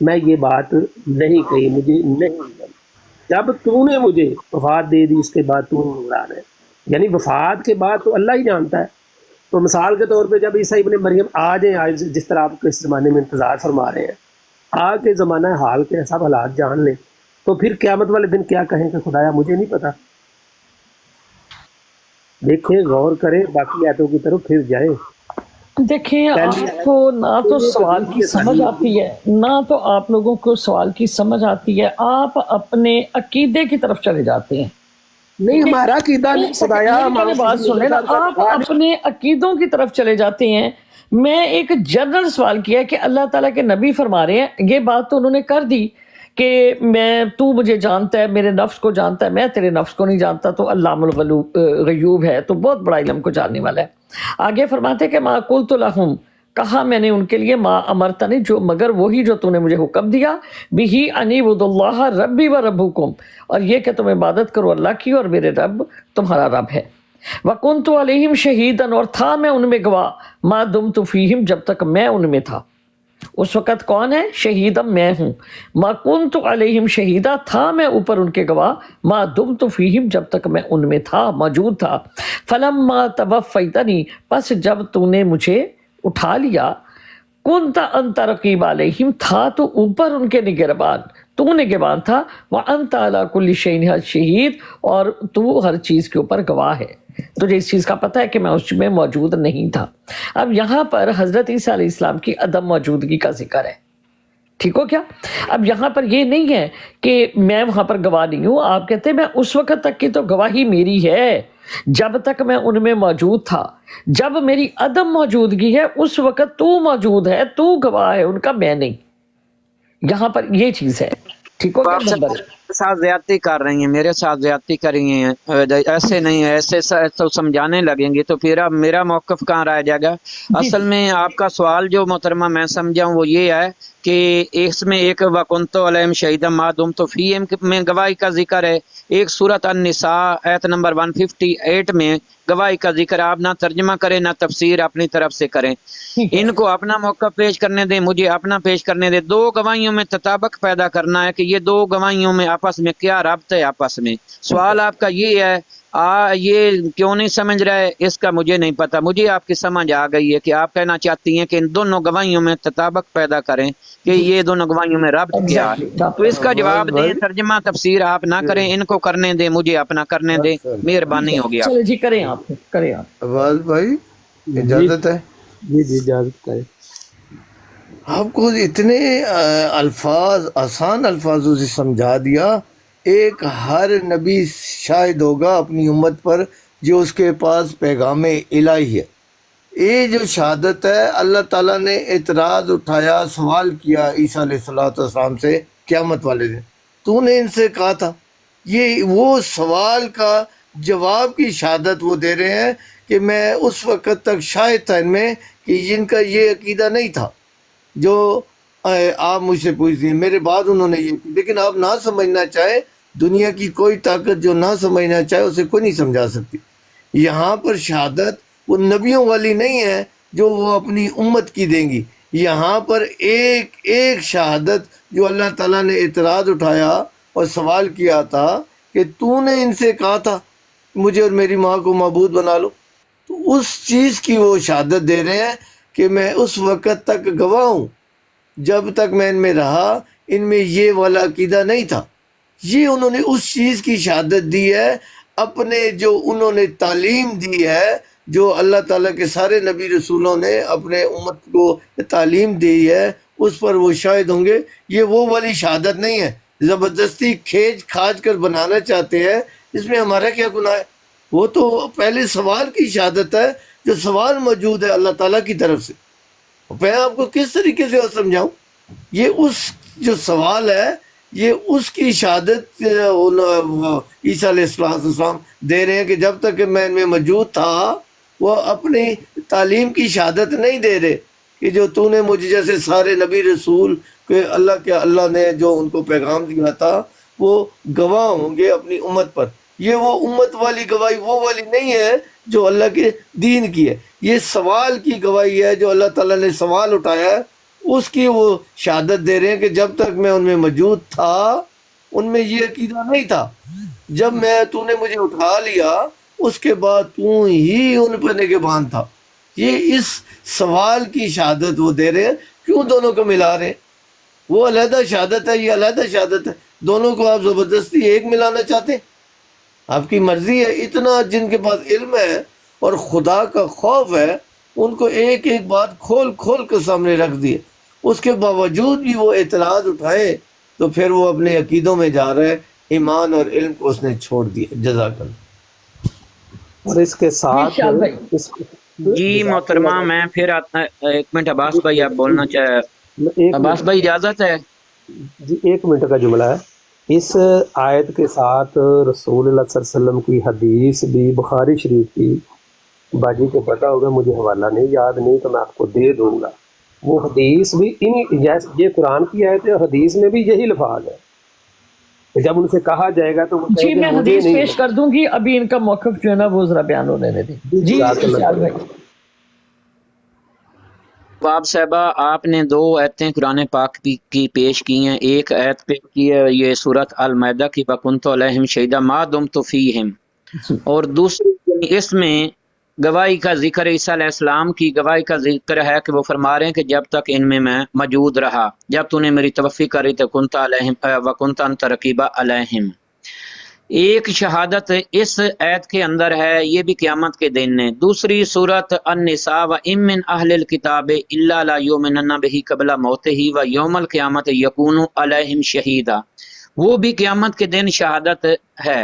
میں یہ بات نہیں کہی، مجھے نہیں لگی۔ جب تو نے مجھے وفات دے دی، اس کے بعد تو مراد ہے، یعنی وفات کے بعد تو اللہ ہی جانتا ہے۔ تو مثال کے طور پہ جب عیسیٰ ابن مریم آ جائیں، آج جس طرح آپ کو اس زمانے میں انتظار فرما رہے ہیں، آ کے زمانہ حال کے سب حالات جان لیں، تو پھر قیامت والے دن کیا کہیں کہ خدایا مجھے نہیں پتا؟ دیکھیں، غور کریں، باقی آیتوں کی طرف پھر جائیں۔ دیکھیں، آپ کو نہ تو سوال کی سمجھ آتی ہے، نہ تو آپ لوگوں کو سوال کی سمجھ آتی ہے، آپ اپنے عقیدے کی طرف چلے جاتے ہیں۔ نہیں، ہمارا عقیدہ خدایا، میری بات سنیں نا، آپ اپنے عقیدوں کی طرف چلے جاتے ہیں۔ میں ایک جنرل سوال کیا کہ اللہ تعالیٰ کے نبی فرما رہے ہیں، یہ بات تو انہوں نے کر دی کہ تو مجھے جانتا ہے، میرے نفس کو جانتا ہے، میں تیرے نفس کو نہیں جانتا، تو علام الغیوب ہے، تو بہت بڑا علم کو جاننے والا ہے۔ آگے فرماتے کہ ما قلت لہم، کہا میں نے ان کے لیے، ما امرتنی، جو مگر وہی جو تو نے مجھے حکم دیا، بِهِ أَنِ اعْبُدُوا اللَّهَ رَبِّي وَرَبُّكُمْ، اور یہ کہ تم عبادت کرو اللہ کی اور میرے رب تمہارا رب ہے۔ وَكُنْتُ عَلَيْهِمْ شَهِيدًا، اور تھا میں ان میں گواہ، مَا دُمْتُ فِيهِمْ، جب تک میں ان میں تھا۔ اس وقت کون ہے؟ شہیدم میں ہوں۔ ما کنت علیہم شہیدہ، تھا میں اوپر ان کے گواہ، ما دمت فیہم، جب تک میں ان میں تھا، موجود تھا۔ فلما توفیتنی، پس جب تو نے مجھے اٹھا لیا، کنت انت رقیب علیہم، تھا تو اوپر ان کے نگہبان، تو نگہبان تھا، وانت علی کل شیء شہید، اور تو ہر چیز کے اوپر گواہ ہے، تجھے اس چیز کا پتہ ہے کہ میں اس میں موجود نہیں تھا۔ اب یہاں پر حضرت عیسیٰ علیہ السلام کی عدم موجودگی کا ذکر ہے، ٹھیک ہو کیا؟ اب یہاں پر یہ نہیں ہے کہ میں وہاں پر گواہ نہیں ہوں، آپ کہتے ہیں میں اس وقت تک کی تو گواہی میری ہے جب تک میں ان میں موجود تھا، جب میری عدم موجودگی ہے اس وقت تو موجود ہے، تو گواہ ہے ان کا، میں نہیں۔ یہاں پر یہ چیز ہے، ٹھیک ہو کیا؟ نمبر ساتھ زیادتی کر رہی ہیں، میرے ساتھ زیادتی کر رہی ہیں، ایسے نہیں ہے، ایسے تو سمجھانے لگیں گے تو پھر اب میرا موقف کہاں رہ جائے گا؟ اصل میں آپ کا سوال جو محترمہ میں سمجھا ہوں وہ یہ ہے کہ اس میں ایک وَكُنْتُ عَلَيْهِمْ شَهِيدًا مَا دُمْتُ فِيهِمْ میں گواہی کا ذکر ہے، ایک سورۃ النساء آیت نمبر 158 میں گواہی کا ذکر، آپ نہ ترجمہ کریں نہ تفسیر اپنی طرف سے کریں، ان کو اپنا موقف پیش کرنے دیں، مجھے اپنا پیش کرنے دیں۔ دو گواہیوں میں تطابق پیدا کرنا ہے کہ یہ دو گواہیوں میں آپس میں کیا رابطہ ہے آپس میں۔ سوال آپ کا یہ ہے، یہ کیوں نہیں سمجھ رہے، اس کا مجھے نہیں پتا، مجھے آپ کی سمجھ آ گئی ہے کہ آپ کہنا چاہتی ہیں کہ ان دونوں گواہیوں میں تطابق پیدا کریں کہ یہ دونوں گواہیوں میں ربط کیا ہے، تو اس کا جواب دیں، ترجمہ تفسیر آپ نہ کریں، ان کو کرنے دیں، مجھے اپنا کرنے دیں، مہربانی ہوگی آپ۔ چلے جی، کریں آپ، کریں آپ۔ عباس بھائی اجازت ہے؟ جی جی اجازت کریں۔ آپ کو اتنے الفاظ، آسان الفاظوں سے سمجھا دیا، ایک ہر نبی شاہد ہوگا اپنی امت پر جو اس کے پاس پیغام الہی ہے۔ یہ جو شہادت ہے، اللہ تعالیٰ نے اعتراض اٹھایا، سوال کیا عیسیٰ علیہ السلام سے قیامت والے دن، تو نے ان سے کہا تھا، یہ وہ سوال کا جواب کی شہادت وہ دے رہے ہیں کہ میں اس وقت تک شاہد تھا ان میں کہ جن کا یہ عقیدہ نہیں تھا جو آپ مجھ سے پوچھتے ہیں، میرے بعد انہوں نے یہ کی، لیکن آپ نہ سمجھنا چاہے، دنیا کی کوئی طاقت جو نہ سمجھنا چاہے اسے کوئی نہیں سمجھا سکتی۔ یہاں پر شہادت وہ نبیوں والی نہیں ہے جو وہ اپنی امت کی دیں گی، یہاں پر ایک ایک شہادت جو اللہ تعالیٰ نے اعتراض اٹھایا اور سوال کیا تھا کہ تو نے ان سے کہا تھا مجھے اور میری ماں کو معبود بنا لو، تو اس چیز کی وہ شہادت دے رہے ہیں کہ میں اس وقت تک گواہ ہوں، جب تک میں ان میں رہا ان میں یہ والا عقیدہ نہیں تھا۔ یہ انہوں نے اس چیز کی شہادت دی ہے، اپنے جو انہوں نے تعلیم دی ہے، جو اللہ تعالیٰ کے سارے نبی رسولوں نے اپنے امت کو تعلیم دی ہے، اس پر وہ شاہد ہوں گے۔ یہ وہ والی شہادت نہیں ہے زبردستی کھینچ کھاج کر بنانا چاہتے ہیں، اس میں ہمارا کیا گناہ ہے؟ وہ تو پہلے سوال کی شہادت ہے، جو سوال موجود ہے اللہ تعالیٰ کی طرف سے۔ میں آپ کو کس طریقے سے اور سمجھاؤں؟ یہ اس جو سوال ہے یہ اس کی شہادت عیسیٰ علیہ السلام دے رہے ہیں کہ جب تک کہ میں ان میں موجود تھا، وہ اپنی تعلیم کی شہادت نہیں دے رہے کہ جو تو نے مجھے جیسے سارے نبی رسول کہ اللہ نے جو ان کو پیغام دیا تھا وہ گواہ ہوں گے اپنی امت پر۔ یہ وہ امت والی گواہی وہ والی نہیں ہے جو اللہ کے دین کی ہے، یہ سوال کی گواہی ہے، جو اللہ تعالیٰ نے سوال اٹھایا ہے اس کی وہ شہادت دے رہے ہیں کہ جب تک میں ان میں موجود تھا ان میں یہ عقیدہ نہیں تھا، جب تو نے مجھے اٹھا لیا اس کے بعد تو ہی ان پر نگہبان تھا۔ یہ اس سوال کی شہادت وہ دے رہے ہیں۔ کیوں دونوں کو ملا رہے ہیں؟ وہ علیحدہ شہادت ہے، یہ علیحدہ شہادت ہے، دونوں کو آپ زبردستی ایک ملانا چاہتے ہیں؟ آپ کی مرضی ہے۔ اتنا جن کے پاس علم ہے اور خدا کا خوف ہے ان کو ایک ایک بات کھول کھول کے سامنے رکھ دیے، اس کے باوجود بھی وہ اعتراض اٹھائے تو پھر وہ اپنے عقیدوں میں جا رہے ہیں، ایمان اور علم کو اس نے چھوڑ دیا۔ جزاک اللہ۔ اور اس کے ساتھ جی محترمہ میں پھر ایک منٹ عباس بھائی آپ بولنا چاہے؟ عباس بھائی اجازت ہے؟ جی 1 منٹ کا جملہ ہے۔ اس آیت کے ساتھ رسول اللہ صلی اللہ علیہ وسلم کی حدیث بھی بخاری شریف کی، باجی کو پتہ ہوگا، مجھے حوالہ نہیں یاد نہیں تو میں آپ کو دے دوں گا، وہ حدیث بھی یہ قرآن کی آیت ہے، حدیث میں بھی یہی لفاظ ہے۔ جب ان سے کہا جائے گا تو وہ جی میں حدیث پیش کر دوں گی، ابھی ان کا موقف جو ہے نا وہ ذرا بیان ہونے دیں۔ جی باب صاحبہ آپ نے 2 آیتیں قرآن پاک کی پیش کی ہیں، ایک آیت پیش کی ہے یہ سورۃ المائدہ کی وَكُنْتُ عَلَيْهِمْ شَهِيدًا مَا دُمْتُ فِيهِمْ، اور دوسری اس میں گواہی کا ذکر، عیسیٰ علیہ السلام کی گواہی کا ذکر ہے کہ وہ فرما رہے ہیں کہ جب تک ان میں موجود رہا، جب تو نے میری توفی کری تو كُنْتَ عَلَيْهِمْ وَكُنْتَ أَنْتَ رَقِيبًا عَلَيْهِمْ۔ ایک شہادت اس آیت کے اندر ہے، یہ بھی قیامت کے دن ہے۔ دوسری سورۃ النساء وَإِن مِّنْ أَهْلِ الْكِتَابِ إِلَّا لَيُؤْمِنَنَّ بِهِ قَبْلَ مَوْتِهِ وَيَوْمَ الْقِيَامَةِ يَكُونُ عَلَيْهِمْ شَهِيدًا، وہ بھی قیامت کے دن شہادت ہے۔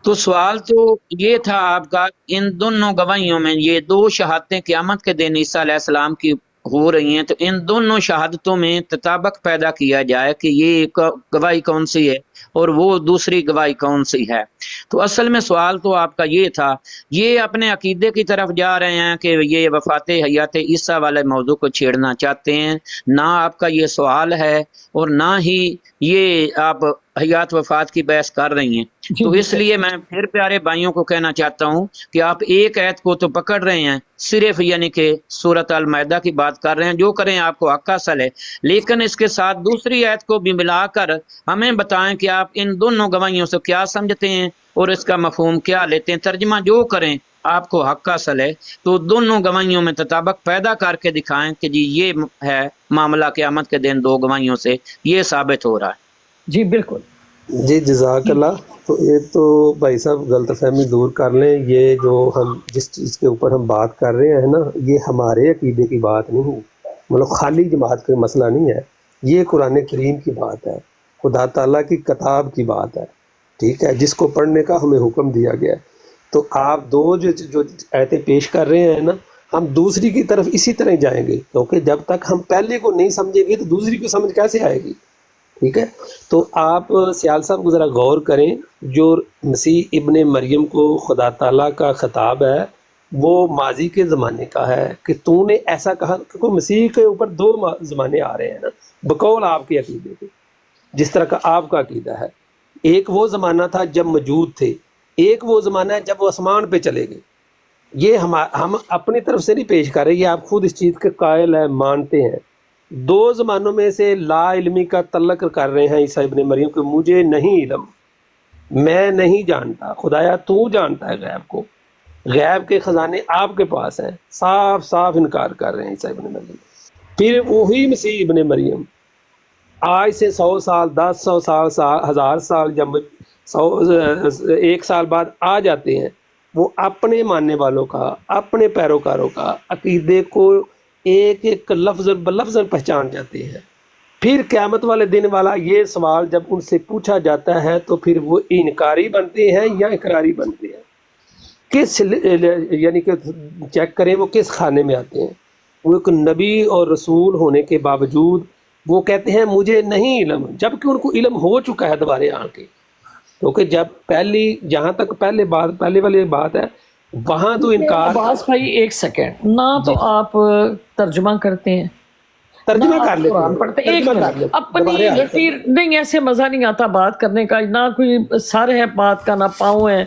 تو سوال تو یہ تھا آپ کا، ان دونوں گواہیوں میں یہ 2 شہادتیں قیامت کے دن عیسیٰ علیہ السلام کی ہو رہی ہیں، تو ان دونوں شہادتوں میں تطابق پیدا کیا جائے کہ یہ گواہی کون سی ہے اور وہ دوسری گواہی کون سی ہے۔ تو اصل میں سوال تو آپ کا یہ تھا، یہ اپنے عقیدے کی طرف جا رہے ہیں کہ یہ وفات حیات عیسیٰ والے موضوع کو چھیڑنا چاہتے ہیں، نہ آپ کا یہ سوال ہے اور نہ ہی یہ آپ حیات وفات کی بحث کر رہی ہیں۔ تو اس لیے میں پھر پیارے بھائیوں کو کہنا چاہتا ہوں کہ آپ ایک آیت کو تو پکڑ رہے ہیں، صرف یعنی کہ سورۃ المائدہ کی بات کر رہے ہیں، جو کریں آپ کو حق حاصل ہے، لیکن اس کے ساتھ دوسری آیت کو بھی ملا کر ہمیں بتائیں کہ آپ ان دونوں گواہیوں سے کیا سمجھتے ہیں اور اس کا مفہوم کیا لیتے ہیں، ترجمہ جو کریں آپ کو حق حاصل ہے، تو دونوں گواہیوں میں تطابق پیدا کر کے دکھائیں کہ جی یہ ہے معاملہ قیامت کے دن 2 گواہیوں سے یہ ثابت ہو رہا ہے۔ جی بالکل جی جزاک اللہ۔ تو ایک تو بھائی صاحب غلط فہمی دور کر لیں، یہ جو ہم جس چیز کے اوپر ہم بات کر رہے ہیں نا، یہ ہمارے عقیدے کی بات نہیں، مطلب خالی جماعت کا مسئلہ نہیں ہے، یہ قرآن کریم کی بات ہے، خدا تعالیٰ کی کتاب کی بات ہے، ٹھیک ہے، جس کو پڑھنے کا ہمیں حکم دیا گیا ہے۔ تو آپ 2 جو آیتیں پیش کر رہے ہیں نا، ہم دوسری کی طرف اسی طرح جائیں گے، کیونکہ جب تک ہم پہلے کو نہیں سمجھیں گے تو دوسری کو سمجھ کیسے آئے گی، ٹھیک ہے۔ تو آپ سیال صاحب کو ذرا غور کریں، جو مسیح ابن مریم کو خدا تعالیٰ کا خطاب ہے وہ ماضی کے زمانے کا ہے کہ تو نے ایسا کہا، کیونکہ مسیح کے اوپر 2 زمانے آ رہے ہیں نا بقول آپ کے عقیدے کے، جس طرح کا آپ کا عقیدہ ہے۔ ایک وہ زمانہ تھا جب موجود تھے، ایک وہ زمانہ ہے جب وہ آسمان پہ چلے گئے۔ یہ ہم اپنی طرف سے نہیں پیش کر رہے، یہ آپ خود اس چیز کے قائل ہیں، مانتے ہیں۔ 2 زمانوں میں سے لا علمی کا تعلق کر رہے ہیں عیسیٰ ابن مریم کہ مجھے نہیں علم، میں نہیں جانتا، خدایا تو جانتا ہے غیب کو، غیب کے خزانے آپ کے پاس ہیں، صاف صاف انکار کر رہے ہیں عیسیٰ ابن مریم۔ پھر وہی مسیح ابن مریم آج سے 100 سال 10 سال 1000 سال جب 1 سال بعد آ جاتے ہیں، وہ اپنے ماننے والوں کا، اپنے پیروکاروں کا عقیدے کو ایک ایک لفظ بلفظ پہچان جاتے ہیں۔ پھر قیامت والے دن والا یہ سوال جب ان سے پوچھا جاتا ہے تو پھر وہ انکاری بنتے ہیں یا اقراری بنتے ہیں، کس یعنی کہ چیک کریں وہ کس خانے میں آتے ہیں۔ وہ ایک نبی اور رسول ہونے کے باوجود وہ کہتے ہیں مجھے نہیں علم، جبکہ ان کو علم ہو چکا ہے دوبارے آ کے، کیونکہ جب جہاں تک پہلے والی بات ہے وہاں تو انکار۔ عباس بھائی 1 سیکنڈ، نہ تو آپ ترجمہ کرتے ہیں، ترجمہ کر لیتے ہیں، پڑھتے ایک منٹ اپنی نہیں، ایسے مزہ نہیں آتا بات کرنے کا، نہ کوئی سر ہے بات کا، نہ پاؤں ہے،